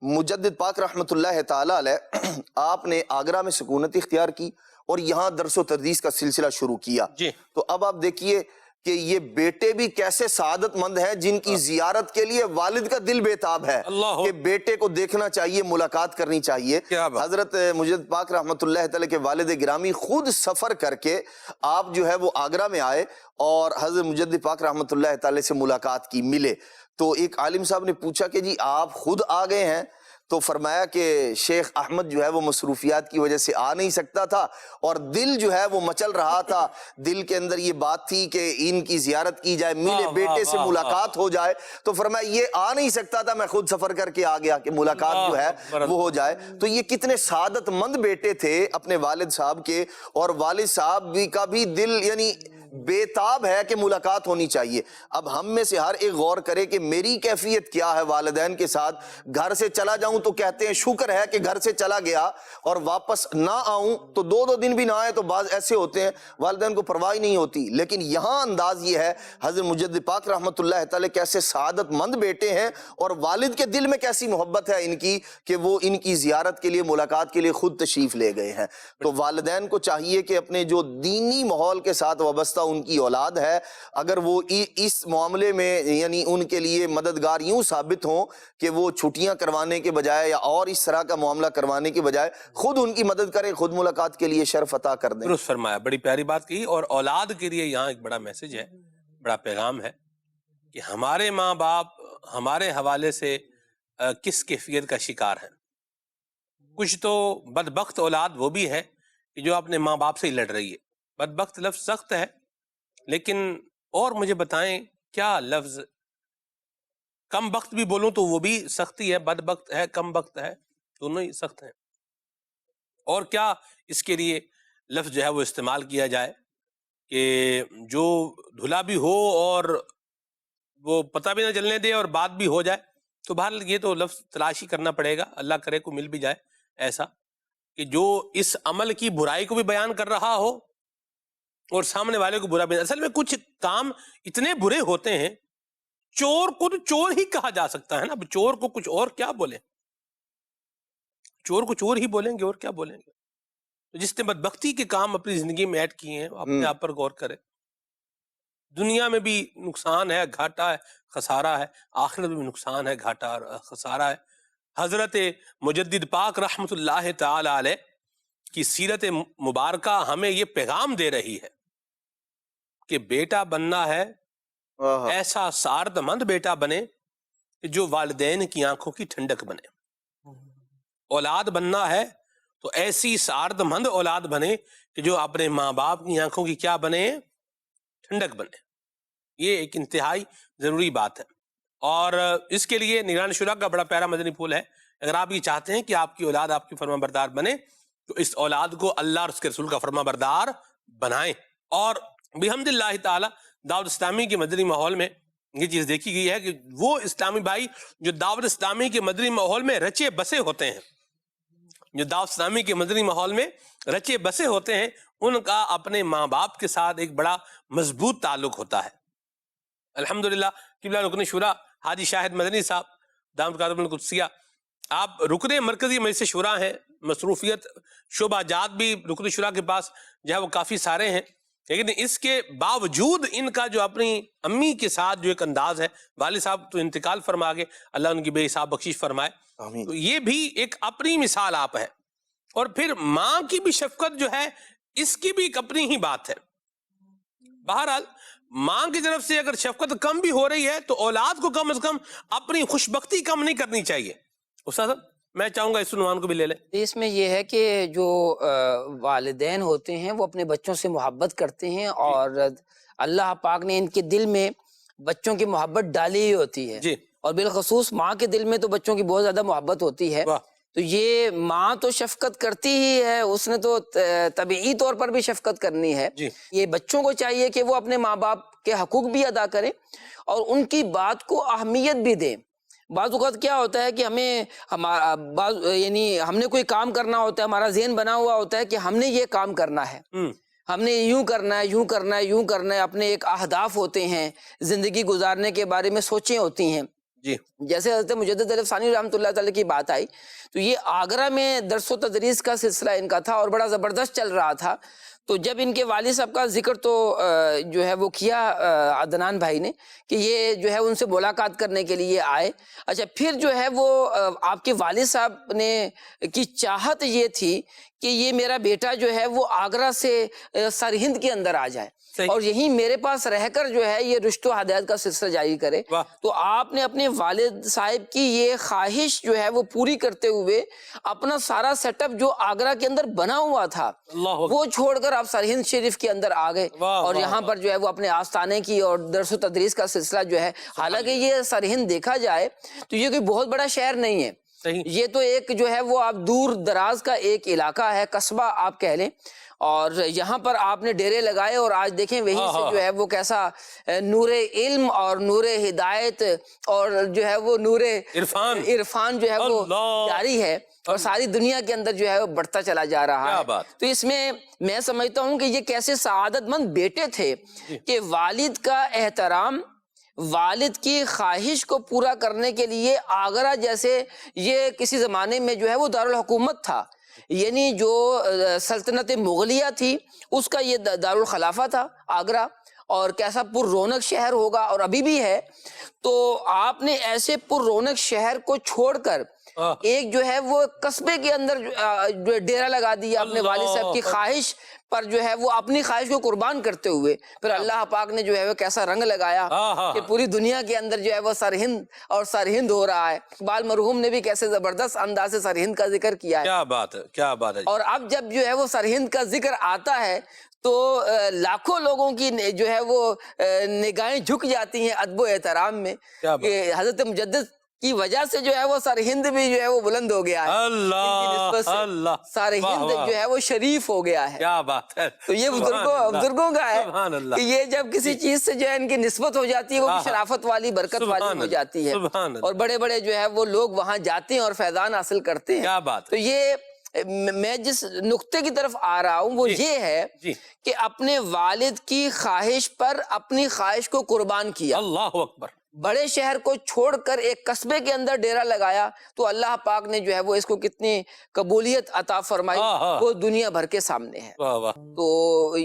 مجدد پاک رحمۃ اللہ تعالی علیہ آپ نے آگرہ میں سکونت اختیار کی اور یہاں درس و تدریس کا سلسلہ شروع کیا، جی تو اب آپ دیکھیے کہ یہ بیٹے بھی کیسے سعادت مند ہیں جن کی زیارت کے لیے والد کا دل بےتاب ہے اللہ کہ بیٹے کو دیکھنا چاہیے، ملاقات کرنی چاہیے۔ کیا بات۔ حضرت مجدد پاک رحمۃ اللہ تعالی کے والد گرامی خود سفر کر کے آپ جو ہے وہ آگرہ میں آئے اور حضرت مجدد پاک رحمۃ اللہ تعالی سے ملاقات کی، ملے۔ تو ایک عالم صاحب نے پوچھا کہ جی آپ خود آ گئے ہیں؟ تو فرمایا کہ شیخ احمد جو ہے وہ مصروفیات کی وجہ سے آ نہیں سکتا تھا، اور دل جو ہے وہ مچل رہا تھا، دل کے اندر یہ بات تھی کہ ان کی زیارت کی جائے، ملے بیٹے سے ملاقات ہو جائے۔ تو فرمایا یہ آ نہیں سکتا تھا، میں خود سفر کر کے آ گیا کہ ملاقات جو ہے وہ ہو جائے۔ تو یہ کتنے سعادت مند بیٹے تھے اپنے والد صاحب کے، اور والد صاحب بھی کا بھی دل یعنی بےتاب ہے کہ ملاقات ہونی چاہیے۔ اب ہم میں سے ہر ایک غور کرے کہ میری کیفیت کیا ہے والدین کے ساتھ۔ گھر سے چلا جاؤں تو کہتے ہیں شکر ہے کہ گھر سے چلا گیا، اور واپس نہ آؤں تو دو دن بھی نہ آئے تو بعض ایسے ہوتے ہیں والدین کو پرواہ نہیں ہوتی، لیکن یہاں انداز یہ ہے حضرت مجدد پاک رحمۃ اللہ تعالی کیسے سعادت مند بیٹے ہیں، اور والد کے دل میں کیسی محبت ہے ان کی کہ وہ ان کی زیارت کے لیے، ملاقات کے لیے خود تشریف لے گئے ہیں۔ تو والدین کو چاہیے کہ اپنے جو دینی ماحول کے ساتھ وابستہ ان کی اولاد ہے، اگر وہ اس معاملے میں یعنی ان کے لیے مددگار یوں ثابت ہوں کہ وہ چھٹیاں کروانے کے بجائے یا اور اس طرح کا معاملہ کروانے کے بجائے خود ان کی مدد کریں، خود ملاقات کے لیے شرف عطا کر دیں۔ درست فرمایا، بڑی پیاری بات کی۔ اور اولاد کے لیے یہاں ایک بڑا میسج ہے، بڑا پیغام ہے کہ ہمارے ماں باپ ہمارے حوالے سے کس کیفیت کا شکار ہیں۔ کچھ تو بدبخت اولاد وہ بھی ہے کہ جو اپنے ماں باپ سے ہی لڑ رہی ہے۔ بدبخت لفظ سخت ہے، لیکن اور مجھے بتائیں کیا لفظ، کم بخت بھی بولوں تو وہ بھی سختی ہے، بدبخت ہے، کم بخت ہے، دونوں ہی سخت ہیں۔ اور کیا اس کے لیے لفظ جو ہے وہ استعمال کیا جائے کہ جو دھلا بھی ہو اور وہ پتہ بھی نہ چلنے دے اور بات بھی ہو جائے۔ تو بہرحال یہ تو لفظ تلاشی کرنا پڑے گا، اللہ کرے کو مل بھی جائے ایسا کہ جو اس عمل کی برائی کو بھی بیان کر رہا ہو اور سامنے والے کو برا بھی۔ اصل میں کچھ کام اتنے برے ہوتے ہیں، چور کو تو چور ہی کہا جا سکتا ہے نا، چور کو کچھ اور کیا بولیں، چور کو چور ہی بولیں گے اور کیا بولیں گے۔ تو جس نے بدبختی کے کام اپنی زندگی میں ایڈ کیے ہیں وہ اپنے آپ پر غور کرے۔ دنیا میں بھی نقصان ہے، گھاٹا ہے، خسارہ ہے، آخرت میں بھی نقصان ہے، گھاٹا اور خسارہ ہے۔ حضرت مجدد پاک رحمۃ اللہ تعالی علیہ کی سیرت مبارکہ ہمیں یہ پیغام دے رہی ہے کہ بیٹا بننا ہے ایسا سعادت مند بیٹا بنے کہ جو والدین کی آنکھوں کی ٹھنڈک بنے۔ اولاد بننا ہے تو ایسی سعادت مند اولاد بنے کہ جو اپنے ماں باپ کی آنکھوں کی کیا بنے، ٹھنڈک بنے۔ یہ ایک انتہائی ضروری بات ہے، اور اس کے لیے نگران شورا کا بڑا پیارا مدنی پھول ہے۔ اگر آپ یہ چاہتے ہیں کہ آپ کی اولاد آپ کی فرما بردار بنے تو اس اولاد کو اللہ اور اس کے رسول کا فرما بردار بنائیں۔ اور بحمد اللہ تعالی دعوت اسلامی کے مدنی ماحول میں یہ چیز دیکھی گئی ہے کہ وہ اسلامی بھائی جو دعوت اسلامی کے مدنی ماحول میں رچے بسے ہوتے ہیں، جو دعوت اسلامی کے مدنی ماحول میں رچے بسے ہوتے ہیں، ان کا اپنے ماں باپ کے ساتھ ایک بڑا مضبوط تعلق ہوتا ہے۔ الحمدللہ قبلہ رکن شورا حاجی شاہد مدنی صاحب دامت قدم القدسیہ، آپ رکن مرکزی مجلس شورا ہیں، مصروفیت شعبہ جات بھی رکن شورا کے پاس جو ہے وہ کافی سارے ہیں، لیکن اس کے باوجود ان کا جو اپنی امی کے ساتھ جو ایک انداز ہے، والد صاحب تو انتقال فرما گئے، اللہ ان کی بے حساب بخشش فرمائے، تو یہ بھی ایک اپنی مثال آپ ہے۔ اور پھر ماں کی بھی شفقت جو ہے اس کی بھی ایک اپنی ہی بات ہے۔ بہرحال ماں کی طرف سے اگر شفقت کم بھی ہو رہی ہے تو اولاد کو کم از کم اپنی خوشبختی کم نہیں کرنی چاہیے۔ استاد صاحب میں چاہوں گا اس عنوان کو بھی لے لیں۔ اس میں یہ ہے کہ جو والدین ہوتے ہیں وہ اپنے بچوں سے محبت کرتے ہیں، اور اللہ پاک نے ان کے دل میں بچوں کی محبت ڈالی ہی ہوتی ہے، جی، اور بالخصوص ماں کے دل میں تو بچوں کی بہت زیادہ محبت ہوتی ہے، تو یہ ماں تو شفقت کرتی ہی ہے، اس نے تو طبعی طور پر بھی شفقت کرنی ہے. یہ بچوں کو چاہیے کہ وہ اپنے ماں باپ کے حقوق بھی ادا کریں اور ان کی بات کو اہمیت بھی دیں. بعض اوقات کیا ہوتا ہے کہ یعنی ہم نے کوئی کام کرنا ہوتا ہے، ہمارا ذہن بنا ہوا ہوتا ہے کہ ہم نے یہ کام کرنا ہے، ہم نے یوں کرنا ہے، یوں کرنا ہے، یوں کرنا ہے. اپنے ایک اہداف ہوتے ہیں، زندگی گزارنے کے بارے میں سوچیں ہوتی ہیں. جیسے حضرت مجدد علیہ ثانی رحمۃ اللہ تعالی کی بات آئی تو یہ آگرہ میں درس و تدریس کا سلسلہ ان کا تھا اور بڑا زبردست چل رہا تھا. تو جب ان کے والد صاحب کا ذکر تو جو ہے وہ کیا عدنان بھائی نے کہ یہ جو ہے ان سے ملاقات کرنے کے لیے آئے. اچھا پھر جو ہے وہ آپ کے والد صاحب نے کی چاہت یہ تھی کہ یہ میرا بیٹا جو ہے وہ آگرہ سے سرہند کے اندر آ جائے اور یہیں میرے پاس رہ کر جو ہے یہ رشت و ہدایت کا سلسلہ جاری کرے. تو آپ نے اپنے والد صاحب کی یہ خواہش جو ہے وہ پوری کرتے ہوئے اپنا سارا سیٹ اپ جو آگرہ کے اندر بنا ہوا تھا وہ چھوڑ کر آپ سرہند شریف کے اندر آ گئے اور یہاں پر جو ہے وہ اپنے آستانے کی اور درس و تدریس کا سلسلہ جو ہے. حالانکہ یہ سرہند دیکھا جائے تو یہ کوئی بہت بڑا شہر نہیں ہے، یہ تو ایک جو ہے وہ آپ دور دراز کا ایک علاقہ ہے، قصبہ آپ کہہ لیں. اور یہاں پر آپ نے ڈیرے لگائے اور آج دیکھیں وہیں سے جو ہے وہ کیسا نور علم اور نور ہدایت اور جو ہے وہ نور عرفان جو ہے وہ جاری ہے اور ساری دنیا کے اندر جو ہے وہ بڑھتا چلا جا رہا ہے. تو اس میں سمجھتا ہوں کہ یہ کیسے سعادت مند بیٹے تھے کہ والد کا احترام، والد کی خواہش کو پورا کرنے کے لیے آگرہ جیسے یہ کسی زمانے میں جو ہے وہ دارالحکومت تھا، یعنی جو سلطنت مغلیہ تھی اس کا یہ دارالخلافہ تھا آگرہ، اور کیسا پر رونق شہر ہوگا اور ابھی بھی ہے. تو آپ نے ایسے پر رونق شہر کو چھوڑ کر ایک جو ہے وہ قصبے کے اندر ڈیرا لگا دیا اپنے والد صاحب کی خواہش پر، جو ہے وہ اپنی خواہش کو قربان کرتے ہوئے. پھر اللہ پاک نے جو ہے وہ کیسا رنگ لگایا کہ پوری دنیا کے اندر جو ہے وہ سرہند اور سرہند ہو رہا ہے. اقبال مرحوم نے بھی کیسے زبردست انداز سے سرہند کا ذکر کیا ہے. کیا بات ہے، کیا بات ہے. اور اب جب جو ہے وہ سرہند کا ذکر آتا ہے تو لاکھوں لوگوں کی جو ہے وہ نگاہیں جھک جاتی ہیں ادب و احترام میں کہ حضرت مجدد کی وجہ سے جو ہے وہ سرہند بھی جو ہے وہ بلند ہو گیا ہے، اللہ سرہند جو ہے وہ شریف ہو گیا ہے. کیا بات ہے. تو یہ بزرگوں کا ہے کہ یہ جب کسی چیز سے جو ہے ان کی نسبت ہو جاتی ہے وہ شرافت والی برکت والی ہو جاتی ہے اور بڑے بڑے جو ہے وہ لوگ وہاں جاتے ہیں اور فیضان حاصل کرتے ہیں. کیا بات. تو یہ میں جس نقطے کی طرف آ رہا ہوں وہ یہ ہے کہ اپنے والد کی خواہش پر اپنی خواہش کو قربان کیا. اللہ اکبر. بڑے شہر کو چھوڑ کر ایک قصبے کے اندر ڈیرا لگایا تو اللہ پاک نے جو ہے وہ اس کو کتنی قبولیت عطا فرمائی وہ دنیا بھر کے سامنے ہے. تو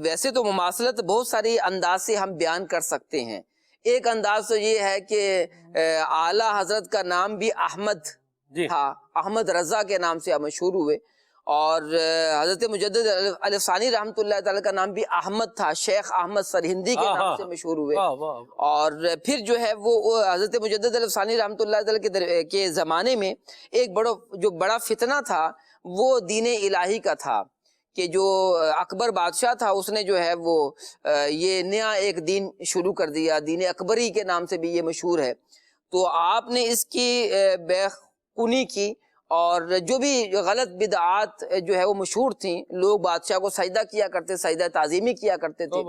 ویسے تو مماثلت بہت ساری انداز سے ہم بیان کر سکتے ہیں. ایک انداز تو یہ ہے کہ اعلیٰ حضرت کا نام بھی احمد تھا، احمد رضا کے نام سے مشہور ہوئے، اور حضرت مجدد علیہ ثانی رحمۃ اللہ تعالی کا نام بھی احمد تھا، شیخ احمد سرہندی کے نام سے مشہور ہوئے. اور پھر جو ہے وہ حضرت مجدد علیہ ثانی رحمۃ اللہ تعالی کے زمانے میں ایک بڑا فتنہ تھا وہ دین الہی کا تھا کہ جو اکبر بادشاہ تھا اس نے جو ہے وہ یہ نیا ایک دین شروع کر دیا، دین اکبری کے نام سے بھی یہ مشہور ہے. تو آپ نے اس کی بیخونی کی اور جو بھی غلط بدعات جو ہے وہ مشہور تھیں، لوگ بادشاہ کو سجدہ کیا کرتے، سجدہ تعظیمی کیا کرتے تھے،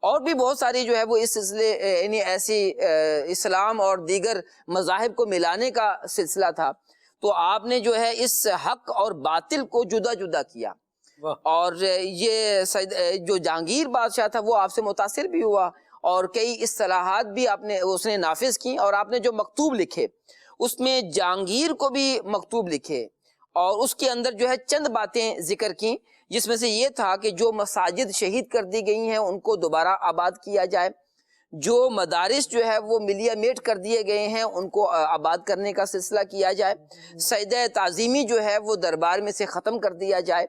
اور بھی بہت ساری جو ہے وہ اس سلسلے یعنی ایسی اسلام اور دیگر مذاہب کو ملانے کا سلسلہ تھا. تو آپ نے جو ہے اس حق اور باطل کو جدا جدا کیا. اور یہ جو جہانگیر بادشاہ تھا وہ آپ سے متاثر بھی ہوا اور کئی اصطلاحات بھی اس نے نافذ کی، اور آپ نے جو مکتوب لکھے اس میں جہانگیر کو بھی مکتوب لکھے اور اس کے اندر جو ہے چند باتیں ذکر کی، جس میں سے یہ تھا کہ جو مساجد شہید کر دی گئی ہیں ان کو دوبارہ آباد کیا جائے، جو مدارس جو ہے وہ ملیا میٹ کر دیے گئے ہیں ان کو آباد کرنے کا سلسلہ کیا جائے، سجدہ تعظیمی جو ہے وہ دربار میں سے ختم کر دیا جائے،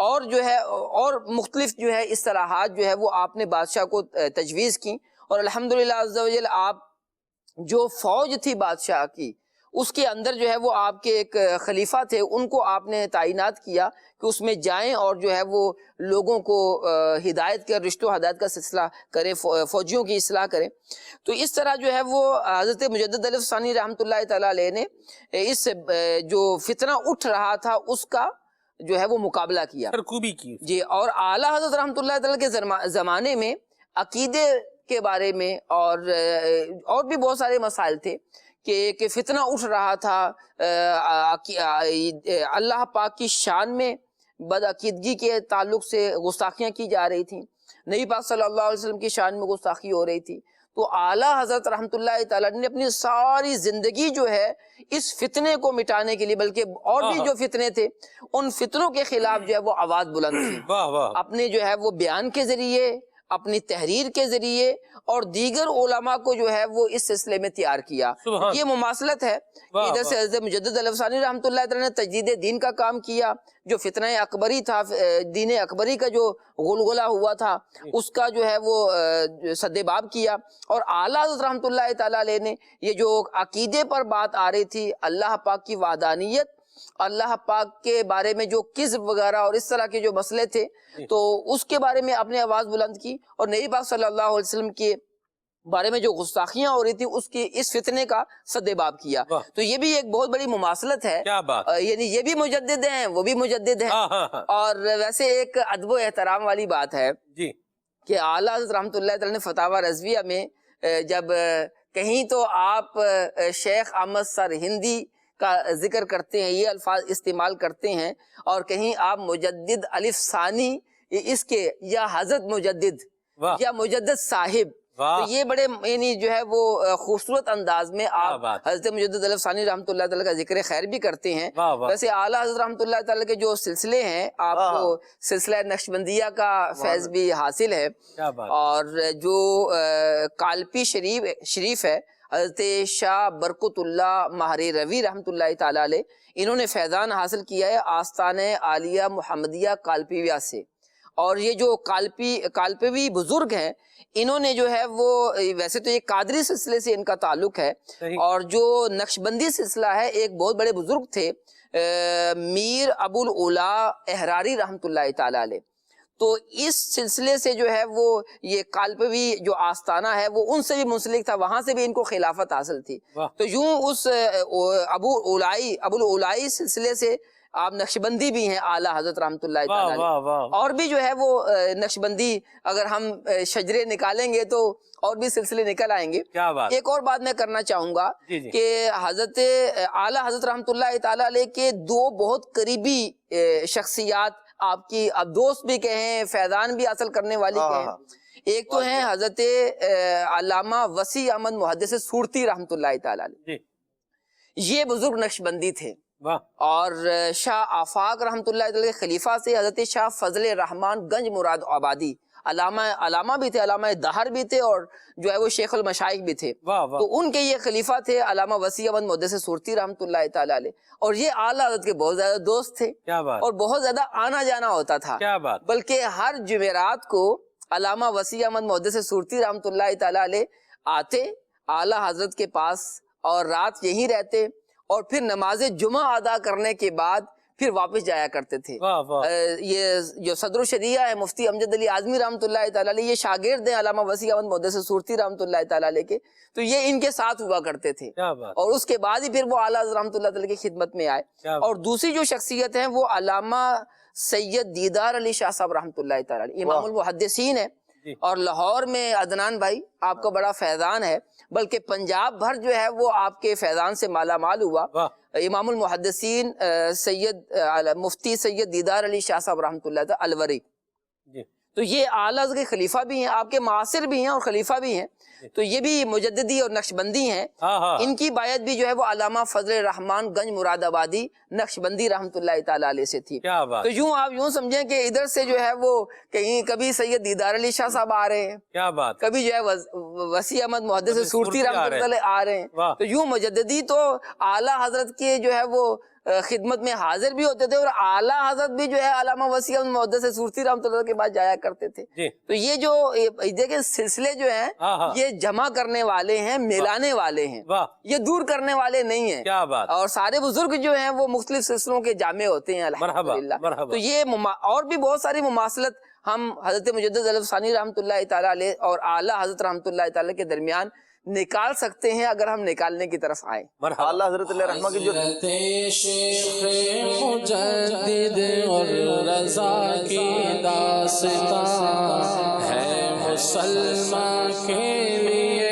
اور جو ہے اور مختلف جو ہے اصطلاحات جو ہے وہ آپ نے بادشاہ کو تجویز کی. اور الحمدللہ عز و جل آپ جو فوج تھی بادشاہ کی اس کے اندر جو ہے وہ آپ کے ایک خلیفہ تھے، ان کو آپ نے تعینات کیا کہ اس میں جائیں اور جو ہے وہ لوگوں کو ہدایت کے رشتہ و ہدایت کا سلسلہ کریں، فوجیوں کی اصلاح کریں۔ تو اس طرح جو ہے وہ حضرت مجدد الف ثانی رحمۃ اللہ تعالیٰ علیہ نے اس جو فتنہ اٹھ رہا تھا اس کا جو ہے وہ مقابلہ کیا، سرکوبی کی۔ جی۔ اور اعلیٰ حضرت رحمۃ اللہ تعالیٰ کے زمانے میں عقیدے کے بارے میں اور بھی بہت سارے مسائل تھے کہ فتنہ اٹھ رہا تھا، اللہ پاک کی شان میں بدعقیدگی کے تعلق سے گستاخیاں کی جا رہی تھیں، نبی پاک صلی اللہ علیہ وسلم کی شان میں گستاخی ہو رہی تھی۔ تو اعلیٰ حضرت رحمۃ اللہ تعالیٰ نے اپنی ساری زندگی جو ہے اس فتنے کو مٹانے کے لیے، بلکہ اور بھی جو فتنے تھے ان فتنوں کے خلاف جو ہے وہ آواز بلند کی، واہ واہ، اپنے جو ہے وہ بیان کے ذریعے، اپنی تحریر کے ذریعے، اور دیگر علماء کو جو ہے وہ اس سلسلے میں تیار کیا۔ سبحان، یہ مماثلت ہے، واہ ادھر سے حضرت مجدد الف ثانی رحمۃ اللہ تعالیٰ نے تجدید دین کا کام کیا، جو فتنہ اکبری تھا، دین اکبری کا جو غلغلہ ہوا تھا اس کا جو ہے وہ سد باب کیا۔ اور اعلیٰ حضرت رحمۃ اللہ تعالیٰ علیہ نے یہ جو عقیدے پر بات آ رہی تھی، اللہ پاک کی وحدانیت، اللہ پاک کے بارے میں جو کذب وغیرہ اور اس طرح کے جو مسئلے تھے، تو اس کے بارے میں اپنے آواز بلند کی، اور نبی پاک صلی اللہ علیہ وسلم کے بارے میں جو گستاخیاں ہو رہی تھی اس فتنے کا سد باب کیا۔ تو یہ بھی ایک بہت بڑی مماثلت ہے، کیا بات، یعنی یہ بھی مجدد ہیں، وہ بھی مجدد ہیں۔ اور ویسے ایک ادب و احترام والی بات ہے جی کہ اعلیٰ حضرت رحمۃ اللہ تعالیٰ نے فتاوی رضویہ میں جب کہیں تو آپ شیخ احمد سرہندی کا ذکر کرتے ہیں، یہ الفاظ استعمال کرتے ہیں، اور کہیں آپ مجدد الف ثانی اس کے، یا حضرت مجدد یا مجدد صاحب، تو یہ بڑے یعنی جو ہے وہ خوبصورت انداز میں آپ حضرت مجدد الف ثانی رحمۃ اللہ تعالیٰ کا ذکر خیر بھی کرتے ہیں۔ ویسے اعلیٰ حضرت رحمۃ اللہ تعالیٰ کے جو سلسلے ہیں، آپ کو سلسلہ نقشبندیہ کا فیض بھی حاصل ہے، اور جو کالپی شریف ہے، حضرت شاہ برکت اللہ مہری روی رحمۃ اللہ تعالیٰ علیہ، انہوں نے فیضان حاصل کیا ہے آستانہ عالیہ محمدیہ کالپیویہ سے۔ اور یہ جو کالپیوی بزرگ ہیں، انہوں نے جو ہے وہ ویسے تو یہ قادری سلسلے سے ان کا تعلق ہے، اور جو نقشبندی سلسلہ ہے، ایک بہت بڑے بزرگ تھے میر ابو الاولا احراری رحمۃ اللہ تعالیٰ علیہ، تو اس سلسلے سے جو ہے وہ یہ کالپوی جو آستانہ ہے وہ ان سے بھی منسلک تھا، وہاں سے بھی ان کو خلافت حاصل تھی۔ تو یوں اس ابو الاولائی سلسلے سے آپ نقشبندی بھی ہیں اعلیٰ حضرت رحمۃ اللہ تعالیٰ علیہ، اور بھی جو ہے وہ نقشبندی اگر ہم شجرے نکالیں گے تو اور بھی سلسلے نکل آئیں گے۔ ایک اور بات میں کرنا چاہوں گا کہ حضرت اعلیٰ حضرت رحمۃ اللہ تعالیٰ علیہ کے دو بہت قریبی شخصیات، آپ کی اب دوست بھی کہیں، فیضان بھی حاصل کرنے والی کہیں، ایک تو ہیں حضرت علامہ وسیع احمد محدث سورتی رحمۃ اللہ تعالیٰ علیہ، یہ بزرگ نقشبندی تھے، اور شاہ آفاق رحمۃ اللہ تعالیٰ کے خلیفہ سے حضرت شاہ فضل الرحمن گنج مراد آبادی، علامہ بھی تھے، علامہ دہر بھی تھے، اور جو ہے وہ شیخ المشائخ بھی تھے، تو ان کے یہ خلیفہ تھے علامہ وسیع احمد محدث سورتی رحمۃ اللہ تعالیٰ علیہ، اور یہ اعلیٰ حضرت کے بہت زیادہ دوست تھے، اور بہت زیادہ آنا جانا ہوتا تھا، بلکہ ہر جمعرات کو علامہ وسیع احمد محدث سورتی رحمۃ اللہ تعالیٰ علیہ آتے اعلیٰ حضرت کے پاس، اور رات یہیں رہتے، اور پھر نماز جمعہ ادا کرنے کے بعد پھر واپس جایا کرتے تھے۔ یہ جو صدر الشریعہ ہے مفتی امجد علی اعظمی رحمۃ اللہ تعالیٰ علیہ، یہ شاگرد ہیں علامہ وسیع احمد محدث سورتی رحمۃ اللہ تعالیٰ علیہ کے، تو یہ ان کے ساتھ ہوا کرتے تھے، اور اس کے بعد ہی پھر وہ اعلیٰ حضرت رحمۃ اللہ تعالیٰ کی خدمت میں آئے۔ اور دوسری جو شخصیت ہیں وہ علامہ سید دیدار علی شاہ صاحب رحمۃ اللہ تعالیٰ علیہ، امام المحدثین ہے، اور لاہور میں عدنان بھائی آپ کا بڑا فیضان ہے، بلکہ پنجاب بھر جو ہے وہ آپ کے فیضان سے مالا مال ہوا۔ امام المحدثین مفتی سید دیدار علی شاہ صاحب رحمۃ اللہ تعالیٰ الوری، تو یہ اعلیٰ کے خلیفہ بھی ہیں، آپ کے معاصر بھی ہیں اور خلیفہ بھی ہیں، تو یہ بھی مجددی اور نقشبندی ہیں۔ ان کی بیعت بھی جو ہے وہ علامہ فضل الرحمن گنج مراد آبادی نقشبندی رحمۃ اللہ تعالیٰ علیہ سے تھی۔ تو یوں آپ یوں سمجھیں کہ ادھر سے جو ہے وہ کہیں کبھی سید دیدار علی شاہ صاحب آ رہے ہیں، کبھی جو ہے وسیع احمد محدث سورتی رحمۃ اللہ آ رہے ہیں، تو یوں مجددی تو اعلیٰ حضرت کے جو ہے وہ خدمت میں حاضر بھی ہوتے تھے، اور اعلیٰ حضرت بھی جو ہے علامہ وسیع احمد محدث صورتی رحمۃ اللہ کے بعد جایا کرتے تھے. تو یہ جو دیکھیں سلسلے جو ہیں یہ جمع کرنے والے ہیں، ملانے والے ہیں، یہ دور کرنے والے نہیں ہیں. کیا بات. اور سارے بزرگ جو ہیں وہ مختلف سلسلوں کے جامع ہوتے ہیں الحمدللہ. تو یہ اور بھی بہت ساری مماثلت ہم حضرت مجدد علف ثانی رحمۃ اللہ تعالیٰ علیہ اور اعلیٰ حضرت رحمۃ اللہ تعالیٰ کے درمیان نکال سکتے ہیں اگر ہم نکالنے کی طرف آئیں. اعلیٰ حضرت علیہ رحمہ کی جو شیخ مجدد اور رضا کی داستان ہے مسلمان کے لیے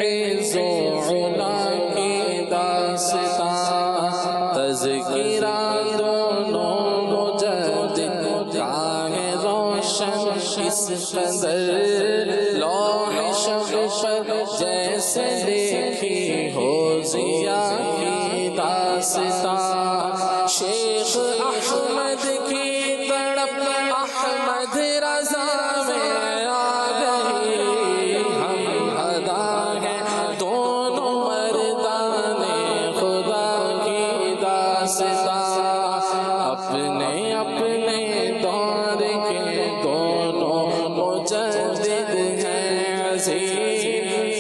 عز و علا کی داستان. تذکرہ دونوں مجدد کا ہے روشن اس قدر لوح شمس پر جیسے دیکھی ہو ضیا کی داستان. شیخ احمد کی تڑپ احمد رضا میں آ گئی. ہم ادا ہیں دونوں مردان خدا کی داستان. اپنے اپنے دور کے دونوں مجدد ہیں عزیز.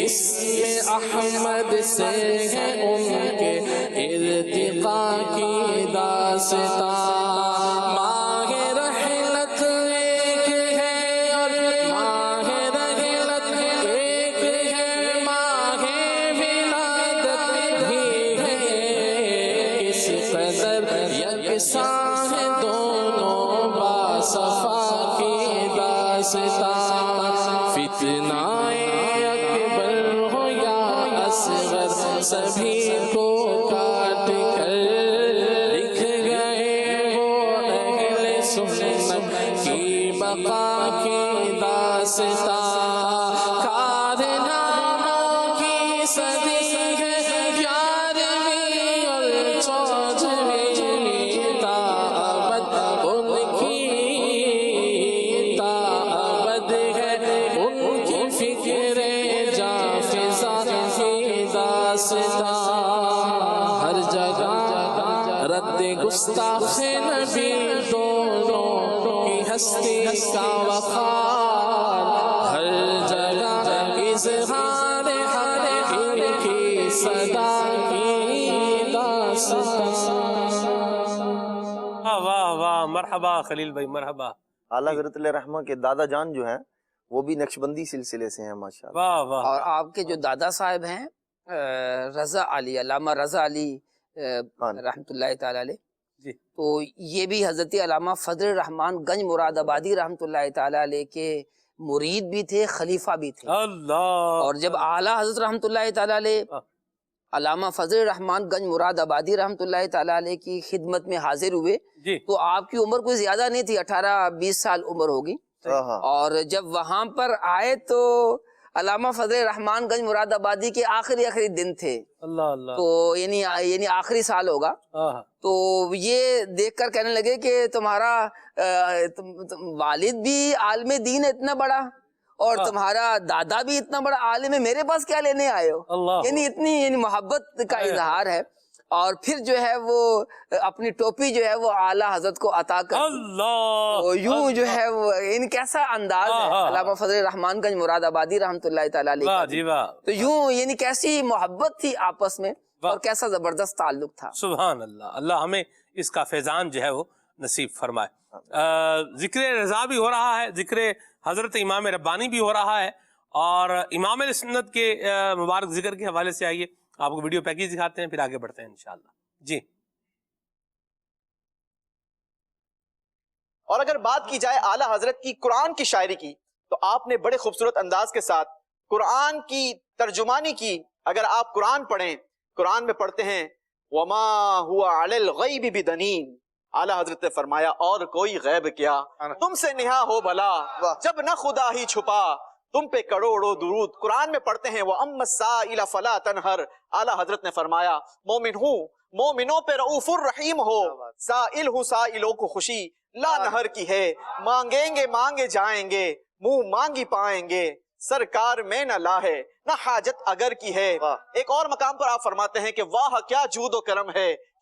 اسم احمد سے ہے ان کے ارتقاء کی داستان. ماہ رحلت ایک ہے اور ماہ رحلت ایک ہے، ماہ ولادت بھی ہے. کس قدر یکساں ہے دونوں باصفا کی داستان. فتنہ اکبر ہو یا اصغر سبھی کو کاٹ کر لکھ گئے وہ اہل سنت کی بقا کی داستان. کارناموں کی صدی ہے گیارہویں اور چودہویں، تا ابد ان کی تا ابد ہے ان کی فکر جافزہ کی داستان. ہر جگہ رد گستاخ نبی دونوں کی ہستی کا وقار. ہر جگہ اظہار حق ان کی صدا کی داستان. واہ واہ، مرحبا خلیل بھائی، مرحبا. اعلیٰ حضرت علیہ رحمہ کے دادا جان جو ہیں وہ بھی نقشبندی سلسلے سے ہیں ماشاءاللہ. واہ واہ. اور آپ کے جو دادا صاحب ہیں رضا علی، علامہ رضا علی رحمۃ اللہ تعالیٰ علیہ، تو یہ بھی حضرت علامہ فضل الرحمان گنج مراد آبادی رحمۃ اللہ تعالیٰ علیہ کے مرید بھی تھے، خلیفہ بھی تھے. اللہ. اور جب اعلیٰ حضرت رحمۃ اللہ تعالیٰ علیہ علامہ فضل الرحمان گنج مراد آبادی رحمۃ اللہ تعالیٰ علیہ کی خدمت میں حاضر ہوئے تو آپ کی عمر کوئی زیادہ نہیں تھی، 18-20 سال عمر ہوگی. اور جب وہاں پر آئے تو علامہ فضل الرحمان گنج مراد آبادی کے آخری دن تھے. اللہ اللہ. تو یعنی آخری سال ہوگا. تو یہ دیکھ کر کہنے لگے کہ تمہارا والد بھی عالم دین ہے اتنا بڑا، اور تمہارا دادا بھی اتنا بڑا عالم ہے، میرے پاس کیا لینے آئے ہو؟ یعنی اتنی محبت کا اظہار ہے. اور پھر جو ہے وہ اپنی ٹوپی جو ہے وہ اعلیٰ حضرت کو عطا کر اللہ. یوں جو ہے وہ ان کیسا انداز ہے علامہ فضل الرحمان گنج مراد آبادی رحمۃ اللہ تعالیٰ علیہ. تو یوں یعنی کیسی محبت تھی آپس میں اور کیسا زبردست تعلق تھا. سبحان اللہ. اللہ ہمیں اس کا فیضان جو ہے وہ نصیب فرمائے. ذکر رضا بھی ہو رہا ہے، ذکر حضرت امام ربانی بھی ہو رہا ہے، اور امام علیہ سنت کے مبارک ذکر کے حوالے سے آئیے آپ کو ویڈیو پیکیج دکھاتے ہیں، پھر آگے بڑھتے ہیں انشاءاللہ. جی. اور اگر بات کی جائے اعلیٰ حضرت کی قرآن کی شاعری کی تو آپ نے بڑے خوبصورت انداز کے ساتھ قرآن کی ترجمانی کی. اگر آپ قرآن پڑھیں، قرآن میں پڑھتے ہیں وَمَا هُوَ عَلَى الْغَيْبِ بِدَنِينَ، اعلیٰ حضرت نے فرمایا اور کوئی غیب کیا، تم سے نہا ہو بھلا جب نہ خدا ہی چھپا، تم پہ کروڑوں درود. قرآن میں پڑھتے ہیں وَأَمَّا السَّائِلَ فَلَا تَنْهَرْ، اعلیٰ حضرت نے فرمایا مومن ہوں، مومنوں پہ رؤوف الرحیم ہو، سائل ہوں سائلوں کو خوشی لا نہر کی ہے، مانگیں گے مانگے جائیں گے، منہ مانگی پائیں گے، سرکار میں نہ لا ہے نہ حاجت اگر کی ہے. ایک اور مقام پر آپ فرماتے ہیں کہ واہ کیا جود و کرم ہے،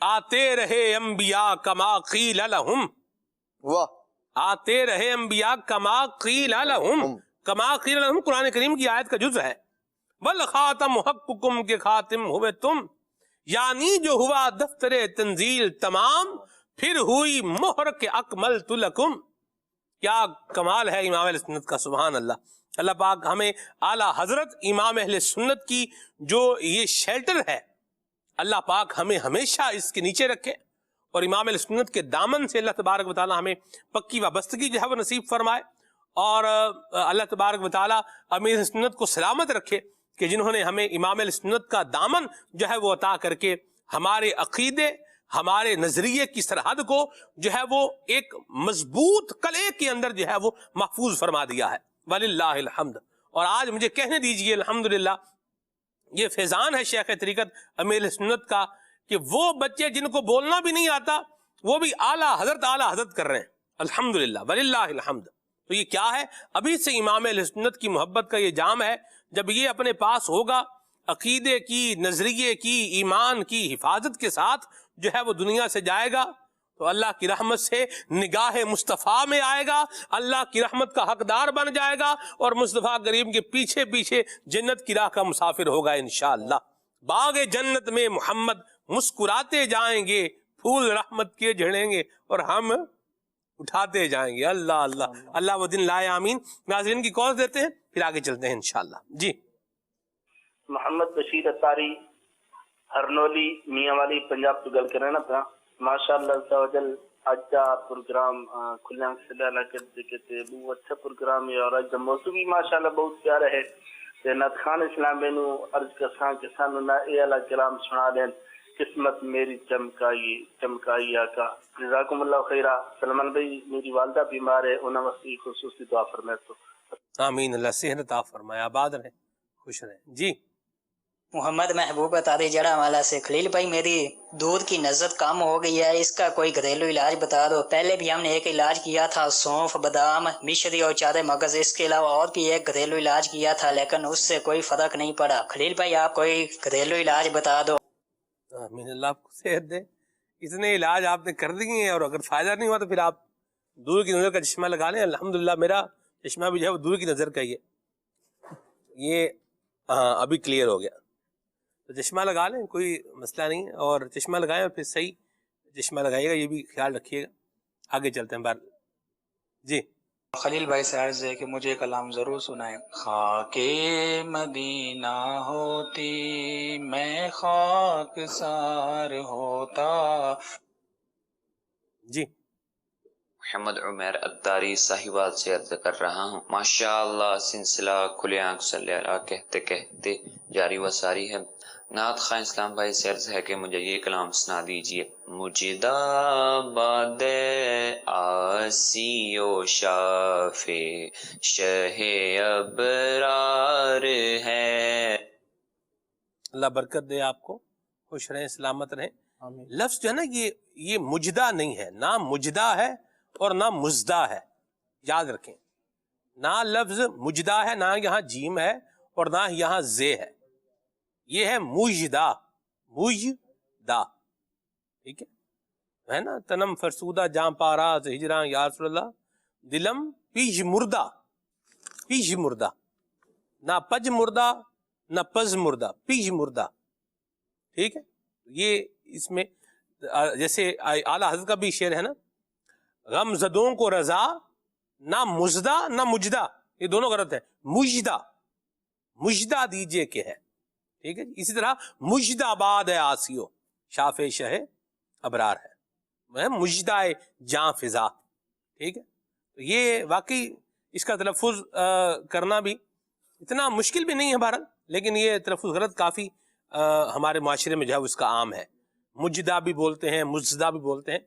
آتے رہے انبیاء کما قیل لہم، واہ، آتے رہے انبیاء کما قیل لہم، کما قیل لہم قرآن کریم کی آیت کا جزء ہے. والخاتم حقکم کے خاتم ہوئے تم، یعنی جو ہوا دفتر تنزیل تمام، پھر ہوئی مہر کے اکملت لکم. کیا کمال ہے امام اہل سنت کا، سبحان اللہ. اللہ پاک ہمیں اعلیٰ حضرت امام اہل سنت کی جو یہ شیلٹر ہے، اللہ پاک ہمیں ہمیشہ اس کے نیچے رکھے، اور امام اہل سنت کے دامن سے اللہ تبارک و تعالی ہمیں پکی وابستگی جو ہے وہ نصیب فرمائے، اور اللہ تبارک و تعالی امیر سنت کو سلامت رکھے کہ جنہوں نے ہمیں امام اہل سنت کا دامن جو ہے وہ عطا کر کے ہمارے عقیدے، ہمارے نظریے کی سرحد کو جو ہے وہ ایک مضبوط قلعے کے اندر جو ہے وہ محفوظ فرما دیا ہے. وللہ الحمد. اور آج مجھے کہنے دیجئے الحمدللہ یہ فیضان ہے شیخ طریقت امیر سنت کا کہ وہ بچے جن کو بولنا بھی نہیں آتا وہ بھی اعلیٰ حضرت کر رہے ہیں، الحمدللہ وللہ الحمد. تو یہ کیا ہے؟ ابھی سے امام اہل سنت کی محبت کا یہ جام ہے. جب یہ اپنے پاس ہوگا، عقیدے کی، نظریے کی، ایمان کی حفاظت کے ساتھ جو ہے وہ دنیا سے جائے گا تو اللہ کی رحمت سے نگاہ مصطفیٰ میں آئے گا، اللہ کی رحمت کا حقدار بن جائے گا، اور مصطفیٰ کریم کے پیچھے پیچھے جنت کی راہ کا مسافر ہوگا انشاءاللہ. باغ جنت میں محمد مسکراتے جائیں گے، پھول رحمت کے جھڑیں گے اور ہم اٹھاتے جائیں گے. اللہ اللہ اللہ وہ دن لائے، آمین. ناظرین کی کال دیتے ہیں پھر آگے چلتے ہیں انشاءاللہ. جی محمد بشیر اتاری ہرنولی میاں والی پنجاب تو گل کرنا پیا. ماشاءاللہ عز و جل اج کا پروگرام کھلیاں صلی اللہ کے کہتے بہت اچھا پروگرام ہے، اور اج کا موضوع بھی ماشاءاللہ بہت پیارا ہے. تے نعت خان اسلام بینو عرض کرساں کہ سانو نہ اے اللہ کلام سنا دین، قسمت میری چمکائی آقا. جزاکم اللہ خیرہ. سلمان بھائی میری والدہ بیمار ہے، انہاں واسطے خصوصی دعا فرمائے تو. آمین. اللہ صحت عطا فرمائے، آباد رہیں، خوش رہیں. جی محمد محبوب اتاری جڑا والا سے. خلیل بھائی میری دودھ کی نزت کم ہو گئی ہے، اس کا کوئی گھریلو علاج بتا دو. پہلے بھی ہم نے ایک علاج کیا تھا، سونف، بادام، مشری اور چارے مغز، اس کے علاوہ اور بھی ایک گھریلو علاج کیا تھا لیکن اس سے کوئی فرق نہیں پڑا. خلیل بھائی آپ کوئی گھریلو علاج بتا دو. آمین. اللہ آپ کو صحت دے. اتنے علاج آپ نے کر دیے ہیں اور اگر فائدہ نہیں ہوا تو پھر آپ دور کی نظر کا چشمہ لگا لیں. الحمدللہ میرا چشمہ بھی جو ہے وہ دور کی نظر کا ہی ہے. یہ ابھی کلیئر ہو گیا. تو چشمہ لگا لیں، کوئی مسئلہ نہیں، اور چشمہ لگائیں اور پھر صحیح چشمہ لگائیے گا، یہ بھی خیال رکھیے گا. آگے چلتے ہیں بار. جی خلیل بھائی سے عرض ہے کہ مجھے کلام ضرور سنائیں. خاک مدینہ ہوتی میں خاک سار ہوتا. جی محمد عمیر اتاری صاحبات سے عرض کر رہا ہوں. ماشاءاللہ سلسلہ کھلے آنکھ صلی اللہ کہتے کہتے جاری و ساری ہے. نعت خواہ اسلام بھائی سے عرض ہے کہ مجھے یہ کلام سنا دیجئے. مجدہ باد آسی و شاف شہ ابرار ہے. اللہ برکت دے آپ کو، خوش رہیں، سلامت رہیں. لفظ جو ہے نا یہ مجدہ نہیں ہے، نہ مجدہ ہے اور نہ مزدہ ہے. یاد رکھیں، نہ لفظ مجدہ ہے، نہ یہاں جیم ہے اور نہ یہاں زے ہے. یہ ہے مجدہ، مجدہ. ٹھیک ہے نا. تنم فرسودہ جاں پاراز ہجراں یا رسول اللہ، دلم پیش مردہ، پیش مردہ، نہ پج مردہ نہ پز مردہ، پیش مردہ. ٹھیک ہے. یہ اس میں جیسے اعلیٰ حضرت کا بھی شعر ہے نا، غم زدوں کو رضا، نہ مزدہ نہ مجدہ، یہ دونوں غلط ہیں. مجدہ، مجدہ دیجئے کہ ہے. ٹھیک ہے. اسی طرح مجدہ آباد ہے آسیو، شاف شہ ابرار ہے، مجدہ جاں فضا. ٹھیک ہے. یہ واقعی اس کا تلفظ کرنا بھی اتنا مشکل بھی نہیں ہے بہرحال، لیکن یہ تلفظ غلط کافی ہمارے معاشرے میں جو ہے اس کا عام ہے. مجدہ بھی بولتے ہیں، مزدہ بھی بولتے ہیں.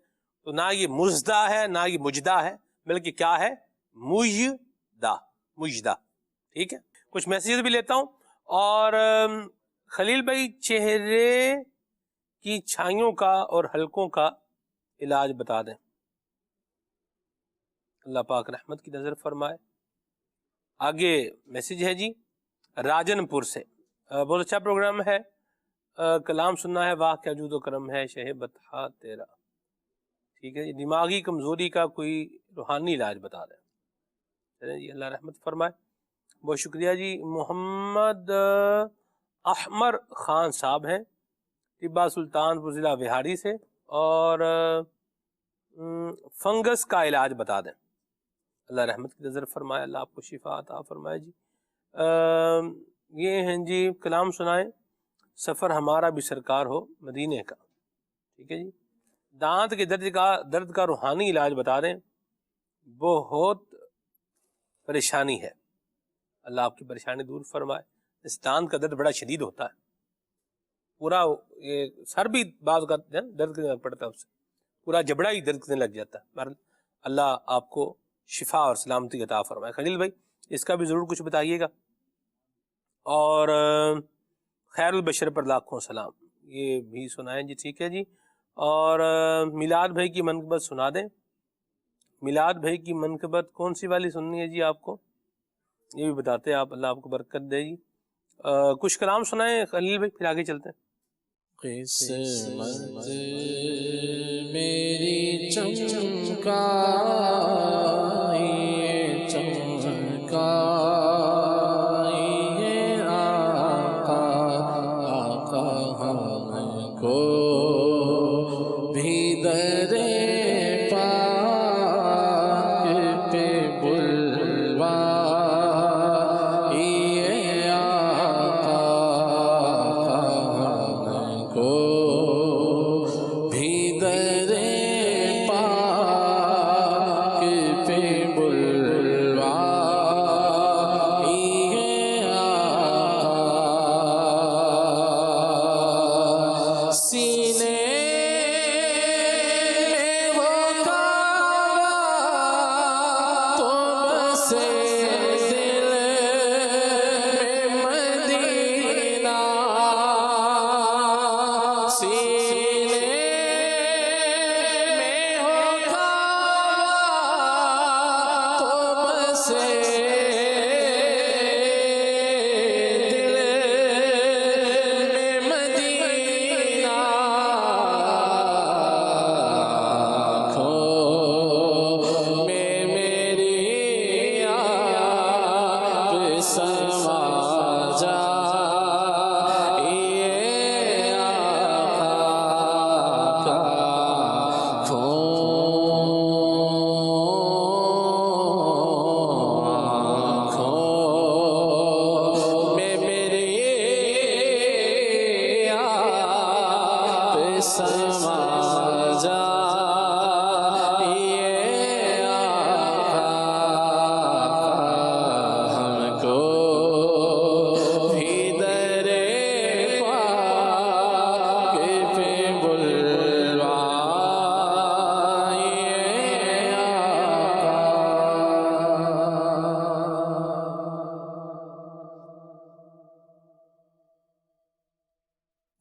تو نہ یہ مزدہ ہے نہ یہ مجدہ ہے، بلکہ کیا ہے؟ مجدہ، مجدہ. ٹھیک ہے. کچھ میسیجز بھی لیتا ہوں. اور خلیل بھائی چہرے کی چھائیوں کا اور حلقوں کا علاج بتا دیں. اللہ پاک رحمت کی نظر فرمائے. آگے میسیج ہے جی راجن پور سے. بہت اچھا پروگرام ہے. کلام سننا ہے، واہ کیا جود و کرم ہے شہ بطحا تیرا. ٹھیک ہے جی، دماغی کمزوری کا کوئی روحانی علاج بتا دیں. چلیں جی، اللہ رحمت فرمائے. بہت شکریہ جی. محمد احمر خان صاحب ہیں طبا سلطان پور ضلع بہاڑی سے، اور فنگس کا علاج بتا دیں. اللہ رحمت کی نظر فرمائے، اللہ آپ کو شفا عطا فرمائے جی. یہ ہیں جی، کلام سنائیں سفر ہمارا بھی سرکار ہو مدینے کا. ٹھیک ہے جی. دانت کے درد کا روحانی علاج بتا دیں. بہت پریشانی ہے، اللہ آپ کی پریشانی دور فرمائے. اس دانت کا درد بڑا شدید ہوتا ہے، پورا یہ سر بھی بعض کا درد کرنے لگ پڑتا ہے، اس سے پورا جبڑا ہی درد کرنے لگ جاتا ہے. اللہ آپ کو شفا اور سلامتی عطا فرمائے. خلیل بھائی اس کا بھی ضرور کچھ بتائیے گا. اور خیر البشر پر لاکھوں سلام، یہ بھی سنائیں جی. ٹھیک ہے جی. اور میلاد بھائی کی منقبت سنا دیں. میلاد بھائی کی منقبت کون سی والی سننی ہے جی آپ کو، یہ بھی بتاتے ہیں آپ. اللہ آپ کو برکت دے جی. کچھ کلام سنائیں خلیل بھائی، پھر آگے چلتے ہیں. قسمت میری چمکا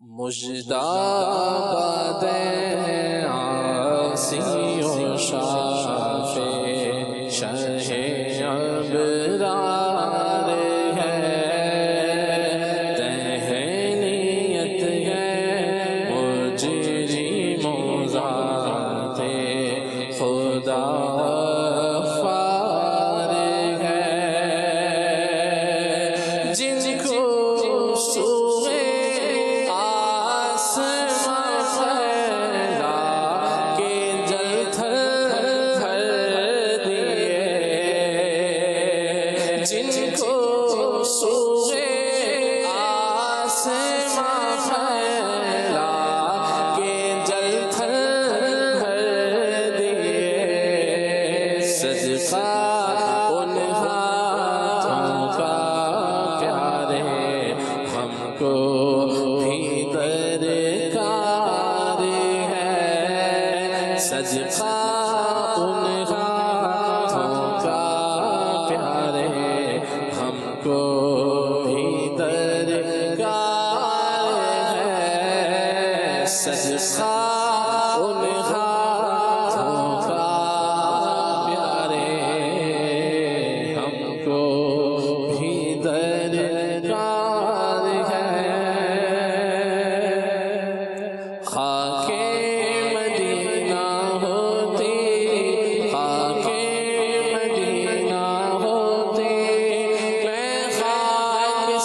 مجدہ بدے آسی و شافے شہ ابرار ہے، تہنیت ہے مجری موزات خدا غفار ہے، جن کو سوئے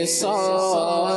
100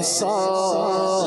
100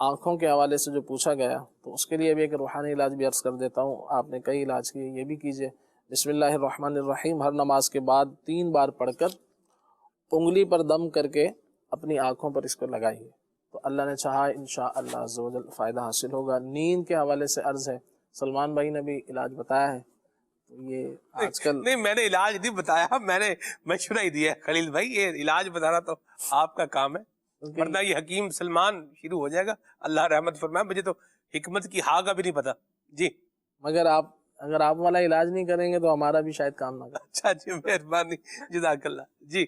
آنکھوں کے حوالے سے جو پوچھا گیا تو اس کے لیے بھی ایک روحانی علاج بھی عرض کر دیتا ہوں. آپ نے کئی علاج کیے، یہ بھی کیجئے. بسم اللہ الرحمن الرحیم ہر نماز کے بعد 3 بار پڑھ کر انگلی پر دم کر کے اپنی آنکھوں پر اس کو لگائیے، تو اللہ نے چاہا انشاءاللہ عز و جل فائدہ حاصل ہوگا. نیند کے حوالے سے عرض ہے، سلمان بھائی نے بھی علاج بتایا ہے. تو یہ آج کل نہیں، میں نے علاج نہیں بتایا، میں نے مشورہ ہی دیا ہے خلیل بھائی. یہ علاج بتانا تو آپ کا کام ہے، ورنہ یہ حکیم سلمان شروع ہو جائے گا. اللہ رحمت فرمائے، مجھے تو حکمت کی ہا کا بھی نہیں پتا. جی مگر اگر آپ والا علاج نہیں کریں گے تو ہمارا بھی شاید کام نہ کرے. اچھا جی، مہربانی، جزاک اللہ. جی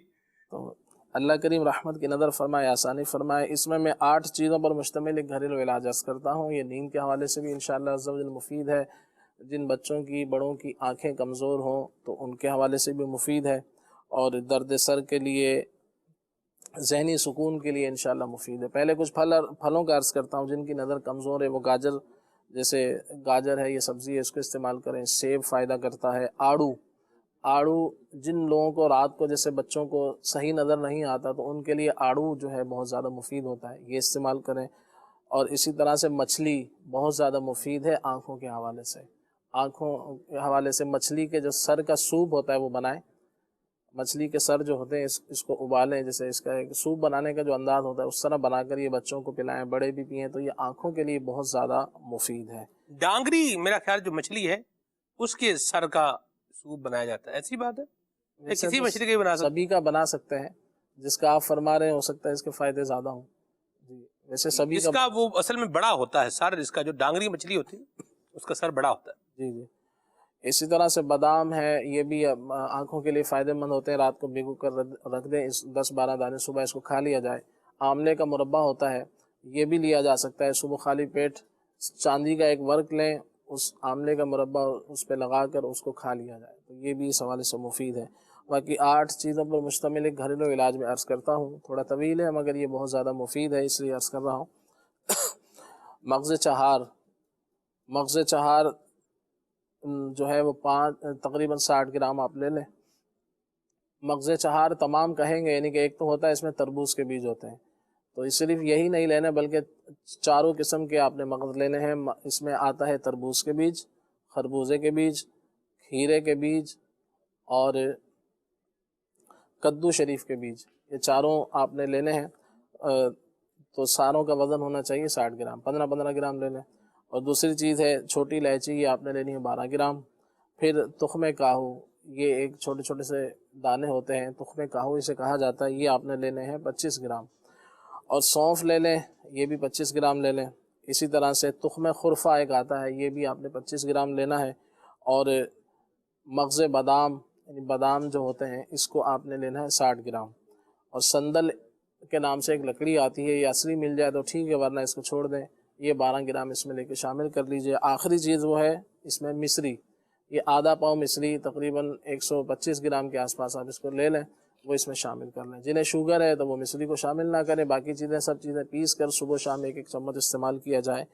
تو اللہ کریم رحمت کی نظر فرمائے، آسانی فرمائے. اس میں 8 چیزوں پر مشتمل ایک گھریلو علاج عرض کرتا ہوں. یہ نیند کے حوالے سے بھی انشاءاللہ عز و جل مفید ہے. جن بچوں کی بڑوں کی آنکھیں کمزور ہوں تو ان کے حوالے سے بھی مفید ہے، اور درد سر کے لیے، ذہنی سکون کے لیے انشاءاللہ مفید ہے. پہلے کچھ پھلوں کا عرض کرتا ہوں. جن کی نظر کمزور ہے وہ گاجر، جیسے گاجر ہے، یہ سبزی ہے، اس کو استعمال کریں. سیب فائدہ کرتا ہے. آڑو جن لوگوں کو رات کو، جیسے بچوں کو صحیح نظر نہیں آتا، تو ان کے لیے آڑو جو ہے بہت زیادہ مفید ہوتا ہے، یہ استعمال کریں. اور اسی طرح سے مچھلی بہت زیادہ مفید ہے آنکھوں کے حوالے سے. آنکھوں کے حوالے سے مچھلی کے جو سر کا سوپ ہوتا ہے وہ بنائیں. مچھلی کے سر جو ہوتے ہیں اس کو ابالیں، جیسے اس کا ایک سوپ بنانے کا جو انداز ہوتا ہے اس طرح بنا کر یہ بچوں کو پلائیں، بڑے بھی پئیں، تو یہ آنکھوں کے لیے بہت زیادہ مفید ہے. ڈانگری میرا خیال جو مچھلی ہے اس کے سر کا سوپ بنایا جاتا ہے، ایسی بات ہے؟ کسی مچھلی کا بھی بنا سکتے؟ سبھی کا بنا سکتے ہیں. جس کا آپ فرما رہے ہیں ہو سکتا ہے اس کے فائدے زیادہ ہوں. جی ویسے سبھی اس کا وہ اصل میں بڑا ہوتا ہے سر، اس کا جو ڈانگری مچھلی ہوتی ہے اس کا سر بڑا ہوتا ہے. جی. اسی طرح سے بادام ہے، یہ بھی آنکھوں کے لیے فائدہ مند ہوتے ہیں. رات کو بھگو کر رکھ دیں، 10-12 دانے، صبح اس کو کھا لیا جائے. آملے کا مربع ہوتا ہے، یہ بھی لیا جا سکتا ہے. صبح خالی پیٹ چاندی کا ایک ورق لیں، اس آملے کا مربع اس پہ لگا کر اس کو کھا لیا جائے، تو یہ بھی اس حوالے سے مفید ہے. باقی 8 چیزوں پر مشتمل ایک گھریلو علاج میں عرض کرتا ہوں. تھوڑا طویل ہے مگر یہ بہت زیادہ مفید ہے، اس لیے عرض کر رہا ہوں. مغز چہار جو ہے وہ تقریباً 60 گرام آپ لے لیں. مغز چہار تمام کہیں گے، یعنی کہ ایک تو ہوتا ہے اس میں تربوز کے بیج ہوتے ہیں، تو صرف یہی نہیں لینا بلکہ 4 قسم کے آپ نے مغز لینے ہیں. اس میں آتا ہے تربوز کے بیج، خربوزے کے بیج، کھیرے کے بیج اور کدو شریف کے بیج. یہ 4 آپ نے لینے ہیں. تو ساروں کا وزن ہونا چاہیے 60 گرام، 15-15 گرام لے لیں. اور دوسری چیز ہے چھوٹی الائچی، یہ آپ نے لینی ہے 12 گرام. پھر تخم کاہو، یہ ایک چھوٹے چھوٹے سے دانے ہوتے ہیں، تخم کاہو اسے کہا جاتا ہے، یہ آپ نے لینے ہیں 25 گرام. اور سونف لے لیں، یہ بھی 25 گرام لے لیں. اسی طرح سے تخم خرفہ ایک آتا ہے، یہ بھی آپ نے 25 گرام لینا ہے. اور مغز بادام، یعنی بادام جو ہوتے ہیں، اس کو آپ نے لینا ہے 60 گرام. اور سندل کے نام سے ایک لکڑی آتی ہے، یہ اصلی مل جائے تو ٹھیک ہے، ورنہ اس کو چھوڑ دیں. یہ 12 گرام اس میں لے کے شامل کر لیجئے. آخری چیز وہ ہے اس میں مصری، یہ آدھا پاؤ مصری، تقریباً 125 گرام کے آس پاس آپ اس کو لے لیں، وہ اس میں شامل کر لیں. جنہیں شوگر ہے تو وہ مصری کو شامل نہ کریں، باقی سب چیزیں پیس کر صبح شام 1-1 چمچ استعمال کیا جائے.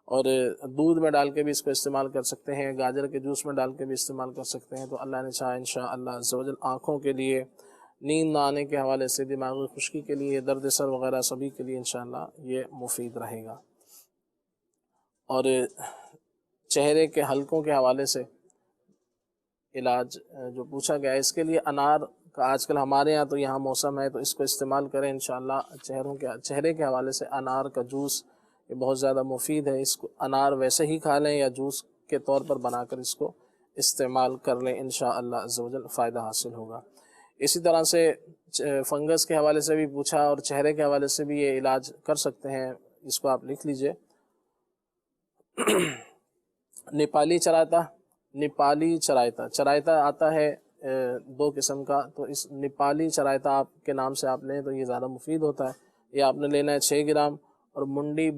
اور دودھ میں ڈال کے بھی اس کو استعمال کر سکتے ہیں، گاجر کے جوس میں ڈال کے بھی استعمال کر سکتے ہیں. تو اللہ نے چاہا انشاءاللہ عز و جل آنکھوں کے لیے، نیند نہ آنے کے حوالے سے، دماغی خشکی کے لیے، درد سر وغیرہ سبھی کے لیے انشاءاللہ یہ مفید رہے گا. اور چہرے کے حلقوں کے حوالے سے علاج جو پوچھا گیا ہے، اس کے لیے انار کا آج کل ہمارے یہاں تو یہاں موسم ہے، تو اس کو استعمال کریں انشاءاللہ. چہرے کے حوالے سے انار کا جوس یہ بہت زیادہ مفید ہے. اس کو انار ویسے ہی کھا لیں یا جوس کے طور پر بنا کر اس کو استعمال کر لیں، انشاءاللہ عز و جل فائدہ حاصل ہوگا. اسی طرح سے فنگس کے حوالے سے بھی پوچھا، اور چہرے کے حوالے سے بھی یہ علاج کر سکتے ہیں. اس کو آپ لکھ لیجئے. نیپالی چرائتا آتا ہے 2 قسم کا، تو اس نیپالی چرائتا آپ کے نام سے آپ لیں تو یہ زیادہ مفید ہوتا ہے. یہ آپ نے لینا ہے 6 گرام. اور منڈی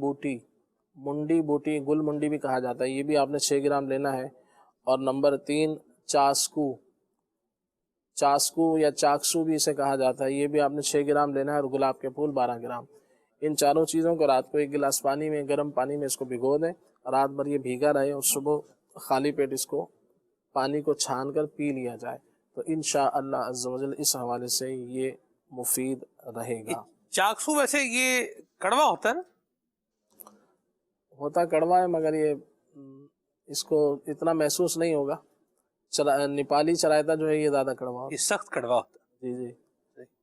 بوٹی گل منڈی بھی کہا جاتا ہے، یہ بھی آپ نے 6 گرام لینا ہے. اور نمبر 3 چاسکو یا چاکسو بھی اسے کہا جاتا ہے، یہ بھی آپ نے 6 گرام لینا ہے. اور گلاب کے پھول 12 گرام. ان 4 چیزوں کو رات کو 1 گلاس پانی میں، گرم پانی میں اس کو بھگو دیں، رات بھر یہ بھیگا رہے، اور صبح خالی پیٹ اس کو پانی کو چھان کر پی لیا جائے، تو انشاءاللہ عز و جل اس حوالے سے یہ مفید رہے گا. چاکسو ویسے یہ کڑوا ہوتا ہے نا؟ ہوتا کڑوا ہے مگر یہ اس کو اتنا محسوس نہیں ہوگا. نیپالی چرائتا جو ہے یہ زیادہ کڑوا ہوتا ہے. یہ سخت کڑوا ہوتا جی جی.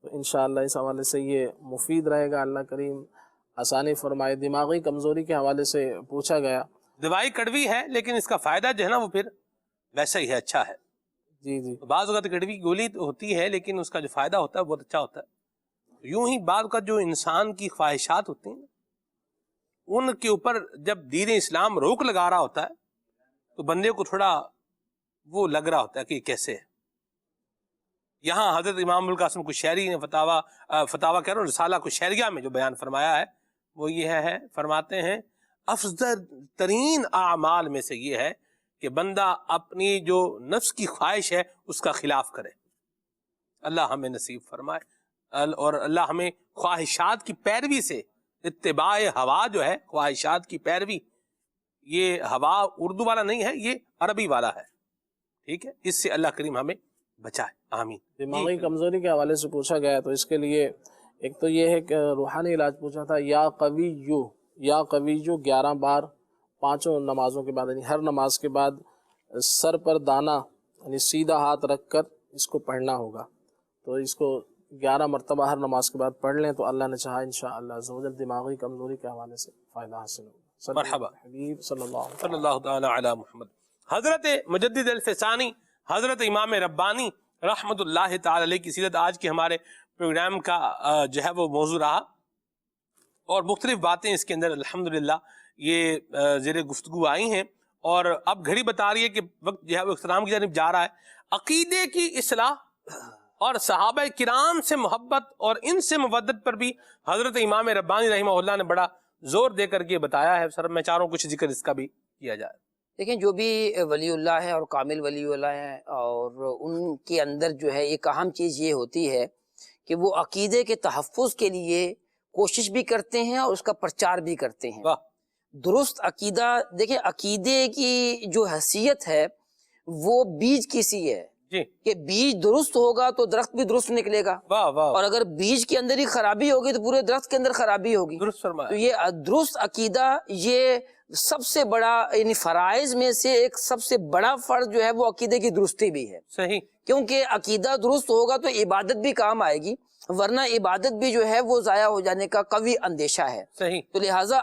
تو انشاءاللہ اس حوالے سے یہ مفید رہے گا. اللہ کریم آسانی فرمائے. دماغی کمزوری کے حوالے سے پوچھا گیا. دوائی کڑوی ہے لیکن اس کا فائدہ جو ہے نا وہ پھر ویسا ہی ہے, اچھا ہے. جی جی. بعض اوقات کڑوی گولی ہوتی ہے لیکن اس کا جو فائدہ ہوتا ہے بہت اچھا ہوتا ہے. یوں ہی بعض اوقات جو انسان کی خواہشات ہوتی ہیں ان کے اوپر جب دین اسلام روک لگا رہا ہوتا ہے تو بندے کو تھوڑا وہ لگ رہا ہوتا ہے کہ یہ کیسے ہے. یہاں حضرت امام القاسم کشیری نے فتاوا کہہ رہا ہوں رسالہ کشیریہ میں جو بیان فرمایا ہے وہ یہ ہے, فرماتے ہیں افضل ترین اعمال میں سے یہ ہے کہ بندہ اپنی جو نفس کی خواہش ہے اس کا خلاف کرے. اللہ ہمیں نصیب فرمائے اور اللہ ہمیں خواہشات کی پیروی سے, اتباع ہوا جو ہے خواہشات کی پیروی, یہ ہوا اردو والا نہیں ہے یہ عربی والا ہے, ٹھیک ہے, اس سے اللہ کریم ہمیں بچائے, آمین. دماغی کمزوری کے حوالے سے پوچھا گیا تو اس کے لیے ایک تو یہ ہے کہ روحانی علاج پوچھا تھا. یا قویو 11 بار 5 نمازوں کے بعد, یعنی ہر نماز کے بعد سر پر دانہ یعنی سیدھا ہاتھ رکھ کر اس کو پڑھنا ہوگا. تو اس کو 11 مرتبہ ہر نماز کے بعد پڑھ لیں تو اللہ نے چاہا انشاءاللہ عز و جل دماغی کمزوری کے حوالے سے فائدہ حاصل ہوگا. مرحبا. حبیب صلی اللہ تعالی علی محمد. حضرت مجدد الفسانی حضرت امام ربانی رحمت اللہ تعالی علیہ کی سیرت آج کے ہمارے پروگرام کا جو ہے وہ موضوع رہا, اور مختلف باتیں اس کے اندر الحمدللہ یہ زیر گفتگو آئی ہیں, اور اب گھڑی بتا رہی ہے کہ وقت جو ہے وہ اختتام کی جانب جا رہا ہے. عقیدے کی اصلاح اور صحابہ کرام سے محبت اور ان سے مودت پر بھی حضرت امام ربانی رحمہ اللہ نے بڑا زور دے کر کے بتایا ہے. سر میں چاہ رہا ہوں کچھ ذکر اس کا بھی کیا جائے. دیکھیں جو بھی ولی اللہ ہے اور کامل ولی اللہ ہے, اور ان کے اندر جو ہے ایک اہم چیز یہ ہوتی ہے کہ وہ عقیدے کے تحفظ کے لیے کوشش بھی کرتے ہیں اور اس کا پرچار بھی کرتے ہیں. درست عقیدہ, دیکھیں عقیدے کی جو حیثیت ہے وہ بیج کی سی ہے کہ بیج درست ہوگا تو درخت بھی درست نکلے گا, اور اگر بیج کے اندر ہی خرابی ہوگی تو پورے درخت کے اندر خرابی ہوگی. تو یہ درست عقیدہ یہ سب سے بڑا یعنی فرائض میں سے ایک سب سے بڑا فرض جو ہے وہ عقیدے کی درستی بھی ہے. صحیح. کیونکہ عقیدہ درست ہوگا تو عبادت بھی کام آئے گی, ورنہ عبادت بھی جو ہے وہ ضائع ہو جانے کا قوی اندیشہ ہے. صحیح. تو لہٰذا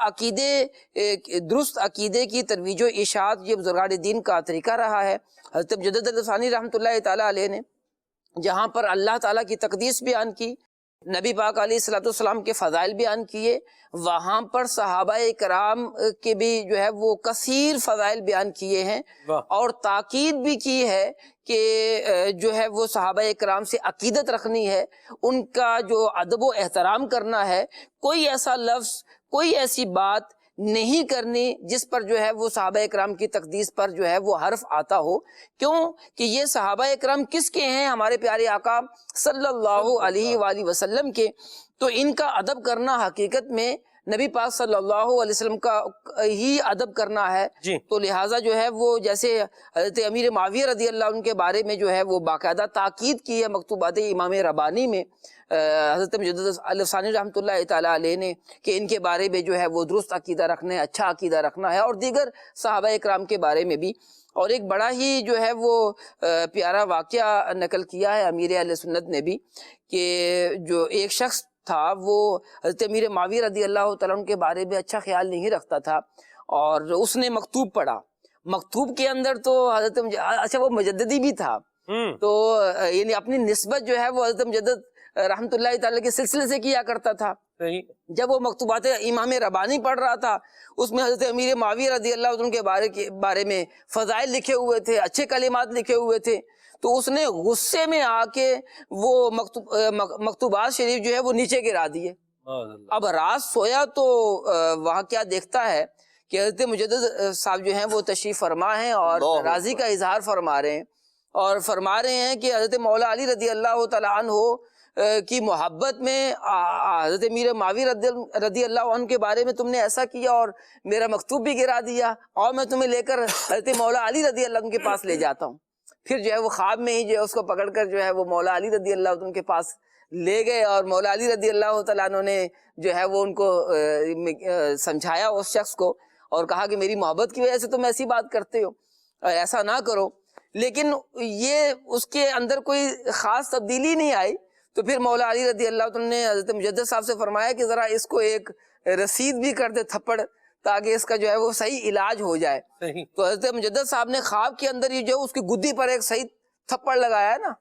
درست عقیدے کی ترویج و اشاعت یہ بزرگان دین کا طریقہ رہا ہے. حضرت مجدد الفسانی رحمۃ اللہ تعالیٰ علیہ نے جہاں پر اللہ تعالیٰ کی تقدیس بیان کی, نبی پاک علیہ الصلوۃ والسلام کے فضائل بیان کیے, وہاں پر صحابہ کرام کے بھی جو ہے وہ کثیر فضائل بیان کیے ہیں, اور تاکید بھی کی ہے کہ جو ہے وہ صحابہ کرام سے عقیدت رکھنی ہے, ان کا جو ادب و احترام کرنا ہے, کوئی ایسا لفظ کوئی ایسی بات نہیں کرنی جس پر جو ہے وہ صحابہ اکرام کی تقدیس پر جو ہے وہ حرف آتا ہو. کیوں کہ یہ صحابہ اکرام کس کے ہیں؟ ہمارے پیارے آقا صلی اللہ علیہ وآلہ وسلم کے. تو ان کا ادب کرنا حقیقت میں نبی پاک صلی اللہ علیہ وسلم کا ہی ادب کرنا ہے. تو لہٰذا جو ہے وہ جیسے حضرت امیر معاویہ رضی اللہ عنہ کے بارے میں جو ہے وہ باقاعدہ تاکید کی ہے مکتوبات امام ربانی میں حضرت مجدد الفسانی رحمۃ اللہ تعالیٰ علیہ نے, کہ ان کے بارے میں جو ہے وہ درست عقیدہ رکھنا ہے, اچھا عقیدہ رکھنا ہے, اور دیگر صحابہ اکرام کے بارے میں بھی. اور ایک بڑا ہی جو ہے وہ پیارا واقعہ نقل کیا ہے امیر اہل سنت نے بھی, کہ جو ایک شخص تھا وہ حضرت امیر معاویہ رضی اللہ تعالیٰ عنہ کے بارے میں اچھا خیال نہیں رکھتا تھا, اور اس نے مکتوب پڑھا. مکتوب کے اندر تو حضرت اچھا وہ مجددی بھی تھا, تو یعنی اپنی نسبت جو ہے وہ حضرت مجدد رحمت اللہ تعالیٰ کے سلسلے سے کیا کرتا تھا. جب وہ مکتوبات امام ربانی پڑھ رہا تھا اس میں حضرت امیر معاویہ رضی اللہ عنہ کے بارے میں فضائل لکھے ہوئے تھے, اچھے کلمات لکھے ہوئے تھے, تو اس نے غصے میں آ کے وہ مکتوبات شریف جو ہے وہ نیچے گرا دیے. اب رات سویا تو وہاں کیا دیکھتا ہے کہ حضرت مجدد صاحب جو ہیں وہ تشریف فرما ہیں اور راضی کا اظہار فرما رہے ہیں, اور فرما رہے ہیں کہ حضرت مولا علی رضی اللہ تعالیٰ عنہ کی محبت میں حضرت امیر معاویہ رضی اللہ عنہ کے بارے میں تم نے ایسا کیا اور میرا مکتوب بھی گرا دیا, اور میں تمہیں لے کر حضرت مولا علی رضی اللہ عنہ کے پاس لے جاتا ہوں. پھر جو ہے وہ خواب میں ہی جو ہے اس کو پکڑ کر جو ہے وہ مولا علی رضی اللہ عنہ کے پاس لے گئے, اور مولا علی رضی اللہ تعالیٰ عنہ نے جو ہے وہ ان کو سمجھایا اس شخص کو, اور کہا کہ میری محبت کی وجہ سے تم ایسی بات کرتے ہو، ایسا نہ کرو. لیکن یہ اس کے اندر کوئی خاص تبدیلی نہیں آئی. تو پھر مولا علی رضی اللہ عنہ نے حضرت مجدد صاحب سے فرمایا کہ ذرا اس کو ایک رسید بھی کر دے تھپڑ، تاکہ اس کا جو ہے وہ صحیح علاج ہو جائے. تو حضرت مجدد صاحب نے خواب کے اندر یہ جو اس کی گدی پر ایک صحیح تھپڑ لگایا نا،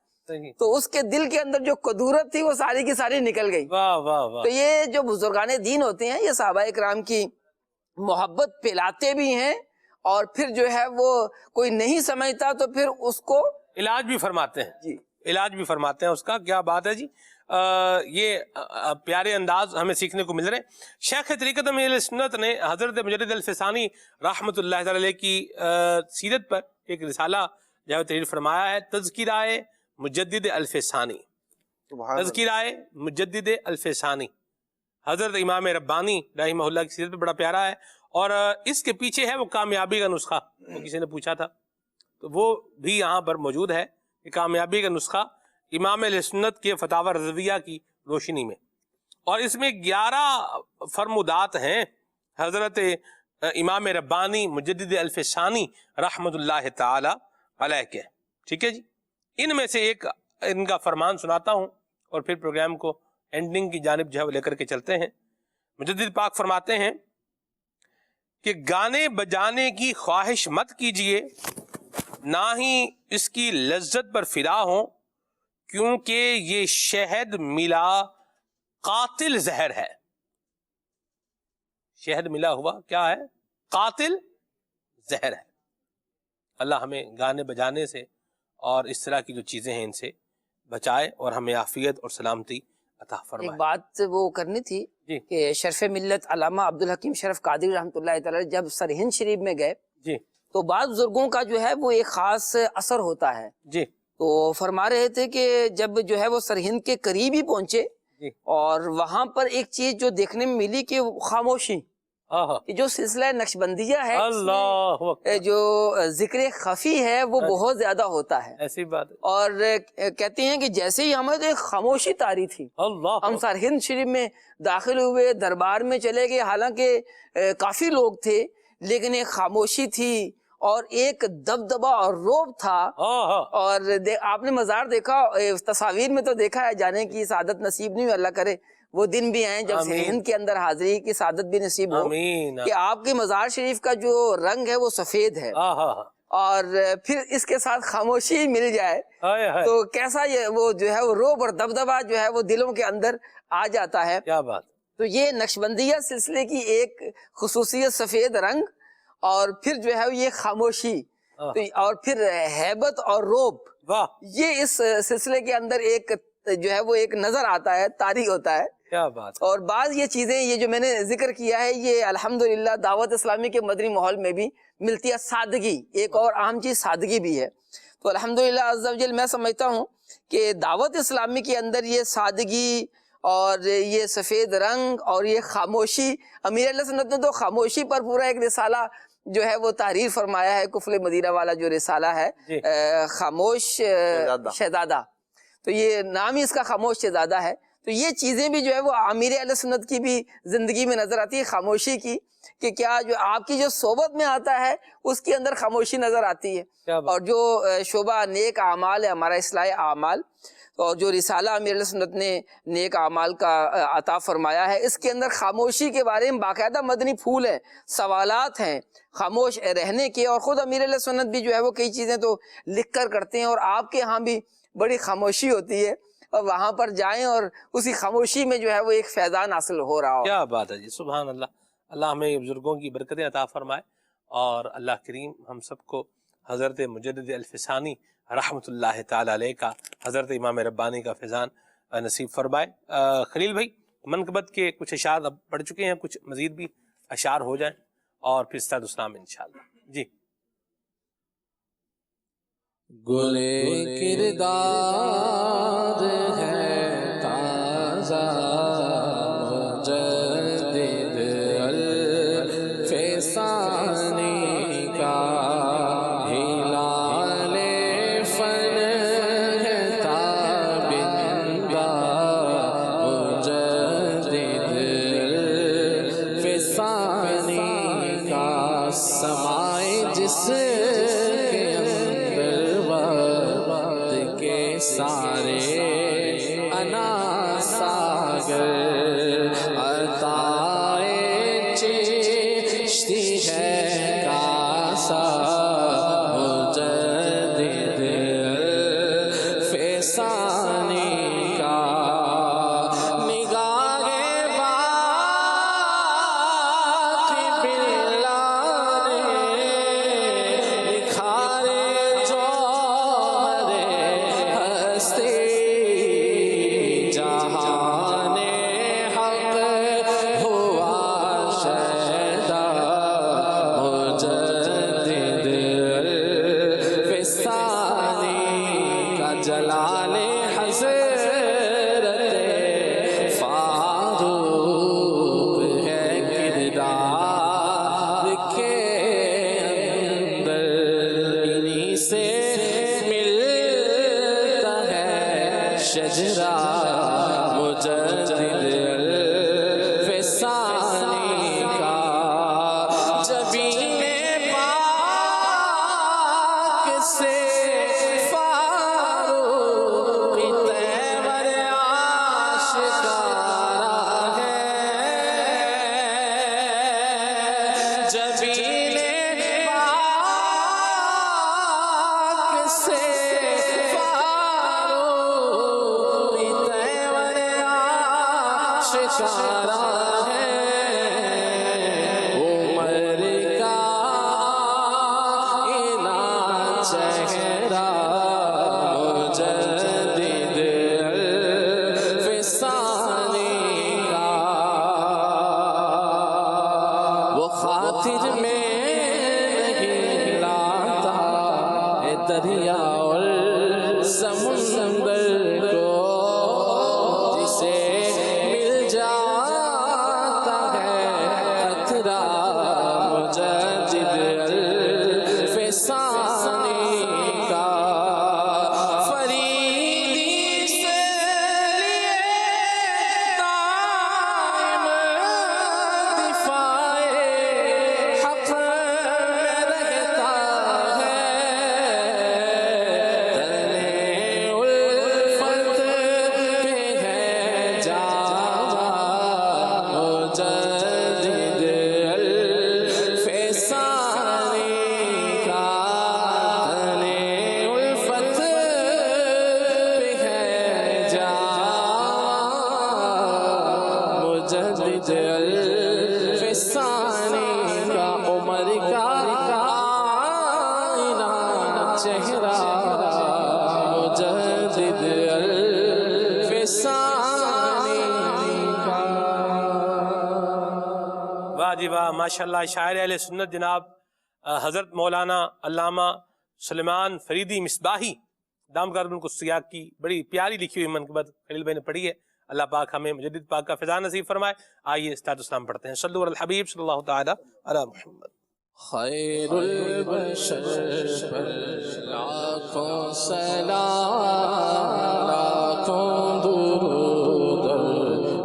تو اس کے دل کے اندر جو قدورت تھی وہ ساری کی ساری نکل گئی. تو یہ جو بزرگان دین ہوتے ہیں یہ صحابہ کرام کی محبت پلاتے بھی ہیں، اور پھر جو ہے وہ کوئی نہیں سمجھتا تو پھر اس کو علاج بھی فرماتے ہیں. جی علاج بھی فرماتے ہیں اس کا. کیا بات ہے جی. یہ پیارے انداز ہمیں سیکھنے کو مل رہے ہیں. شیخ طریقت اہل سنت نے حضرت مجدد الفسانی رحمۃ اللہ علیہ کی سیرت پر ایک رسالہ جو ہے تحریر فرمایا ہے، تذکرہ مجدد الفسانی. تذکرہ مجدد الفسانی حضرت امام ربانی رحمہ اللہ کی سیرت پہ بڑا پیارا ہے، اور اس کے پیچھے ہے وہ کامیابی کا نسخہ. وہ کسی نے پوچھا تھا تو وہ بھی یہاں پر موجود ہے کہ کامیابی کا نسخہ امام اہل سنت کے فتاوی رضویہ کی روشنی میں. اور اس میں 11 فرمودات ہیں حضرت امام ربانی مجدد الفسانی رحمۃ اللہ تعالی علیہ کے. ٹھیک ہے جی. ان میں سے ایک ان کا فرمان سناتا ہوں اور پھر پروگرام کو اینڈنگ کی جانب جو ہے لے کر کے چلتے ہیں. مجدد پاک فرماتے ہیں کہ گانے بجانے کی خواہش مت کیجئے، نہ ہی اس کی لذت پر فدا ہو، کیونکہ یہ شہد ملا قاتل زہر ہے. شہد ملا ہوا کیا ہے؟ قاتل زہر ہے. اللہ ہمیں گانے بجانے سے اور اس طرح کی جو چیزیں ہیں ان سے بچائے اور ہمیں عافیت اور سلامتی عطا فرمائے. ایک بات وہ کرنی تھی کہ شرف ملت علامہ عبدالحکیم شرف قادری رحمۃ اللہ تعالی جب سرہند شریف میں گئے تو بعض بزرگوں کا جو ہے وہ ایک خاص اثر ہوتا ہے. تو فرما رہے تھے کہ جب جو ہے وہ سرہند کے قریب ہی پہنچے اور وہاں پر ایک چیز جو دیکھنے میں ملی کہ خاموشی، جو سلسلہ نقشبندیہ ہے جو ذکر خفی ہے وہ بہت زیادہ ہوتا ہے. ایسی بات. اور کہتے ہیں کہ جیسے ہی ہمیں تو ایک خاموشی طاری تھی، ہم سرہند شریف میں داخل ہوئے، دربار میں چلے گئے، حالانکہ کافی لوگ تھے لیکن ایک خاموشی تھی اور ایک دبدبا اور روب تھا. اور آپ نے مزار دیکھا، تصاویر میں تو دیکھا ہے، جانے کی سعادت نصیب نہیں، اللہ کرے وہ دن بھی آئیں جب سرہند کے اندر حاضری کی سعادت بھی نصیب ہو کہ آپ کے مزار شریف کا جو رنگ ہے وہ سفید ہے اور پھر اس کے ساتھ خاموشی مل جائے تو کیسا یہ وہ جو ہے وہ روب اور دبدبا جو ہے وہ دلوں کے اندر آ جاتا ہے. کیا بات. تو یہ نقشبندیہ سلسلے کی ایک خصوصیت سفید رنگ اور پھر جو ہے یہ خاموشی اور پھر ہیبت اور روب، یہ اس سلسلے کے اندر ایک جو ہے وہ ایک نظر آتا ہے، طاری ہوتا ہے. کیا بات. اور بعض یہ چیزیں یہ جو میں نے ذکر کیا ہے یہ الحمدللہ دعوت اسلامی کے مدنی ماحول میں بھی ملتی ہے. سادگی ایک اور اہم چیز سادگی بھی ہے. تو الحمدللہ عز و جل میں سمجھتا ہوں کہ دعوت اسلامی کے اندر یہ سادگی اور یہ سفید رنگ اور یہ خاموشی، امیر اہل سنت نے تو خاموشی پر پورا ایک رسالہ جو ہے وہ تحریر فرمایا ہے، کفل مدینہ والا جو رسالہ ہے خاموش شہزادہ. تو یہ نام ہی اس کا خاموش شہزادہ ہے. تو یہ چیزیں بھی جو ہے وہ امیر اہل سنت کی بھی زندگی میں نظر آتی ہے، خاموشی کی، کہ کیا جو آپ کی جو صحبت میں آتا ہے اس کے اندر خاموشی نظر آتی ہے. اور جو شعبہ نیک اعمال ہے ہمارا اصلاح اعمال، اور جو رسالہ امیر اہل سنت نے نیک اعمال کا عطا فرمایا ہے اس کے اندر خاموشی کے بارے میں باقاعدہ مدنی پھول ہیں، سوالات ہیں خاموش رہنے کے. اور خود امیر اہل سنت بھی جو ہے وہ کئی چیزیں تو لکھ کر کرتے ہیں اور آپ کے ہاں بھی بڑی خاموشی ہوتی ہے اور وہاں پر جائیں اور اسی خاموشی میں جو ہے وہ ایک فیضان حاصل ہو رہا ہو. کیا بات ہے جی. سبحان اللہ. اللہ ہمیں بزرگوں کی برکتیں عطا فرمائے اور اللہ کریم ہم سب کو حضرت مجدد الفسانی رحمۃ اللہ تعالی علیہ کا، حضرت امام ربانی کا فیضان نصیب فرمائے. خلیل بھائی منقبت کے کچھ اشعار اب پڑھ چکے ہیں، کچھ مزید بھی اشعار ہو جائیں اور پھر استاد اسلام انشاءاللہ. جی. گلے کردار ہے تازہ مجدد الفسانی کا، ہلال فن ہے تابندہ مجدد الفسانی کا. جس کے اندر وقت کے سارے انا ساگر عطائے چشتی ہے کاسا مجدد فسانی کا نگاہ باقی باللہ نے نکھارے جوہر ہستی جہان حق ہوا شہدا مجدد فسانی کا جلال حضرت فاروق ہے کردار کے اندر انہی سے ملتا ہے شجرہ مجدد فسانی کا جبین پاک سے فاروق تیور آشکارا ہے جبین پاک سے فاروق تیور آشکارا ہے عمر کا آئینہ چہرہ مجدد فسانی کا وہ خاطر میں نہیں لاتا ہے دریا اور سمندر کو جسے مل جاتا ہے خطرہ مجدد فسانی کا فریدی سے لیے دائم دفاع حق میں رہتا ہے تنے الفت پہ ہے جاوا مجدد فسانی کا تنے الفت پہ ہے جاوا مجدد فسانی کا عمر کا آئینہ چہرہ مجدد فسانی کا واہ جی واہ ماشاءاللہ شاعر اہل سنت جناب حضرت مولانا علامہ سلیمان فریدی مصباحی دام کاربن کو سیاق کی بڑی پیاری لکھی ہوئی منقبت خلیل بھائی نے پڑھی ہے. اللہ پاک ہمیں مجدد پاک کا فیضان نصیب فرمائے. آئیے استاد اسلام پڑھتے ہیں. صلو علی الحبیب صلی اللہ تعالی علی محمد. خیر البشر پر لاکھوں سلام لاکھوں درود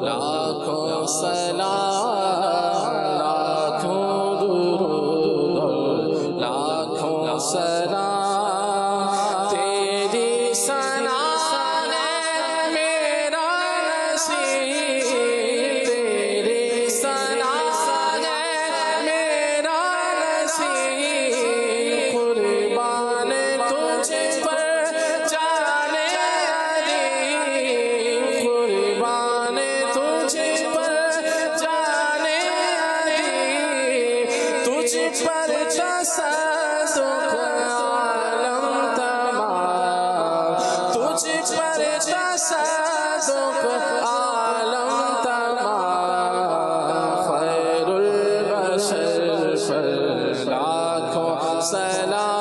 لاکھوں سلام لاکھوں درود لاکھوں سلام تیری ثنا ہے میرا نصیب تیری ثنا ہے میرا نصیب قربان تجھ پر جانے علی قربان تجھ پر جانے علی تجھ پر تصدق عالم تمام تجھ پر تصدق عالم تمام خیر البشر پر لاکھوں سلام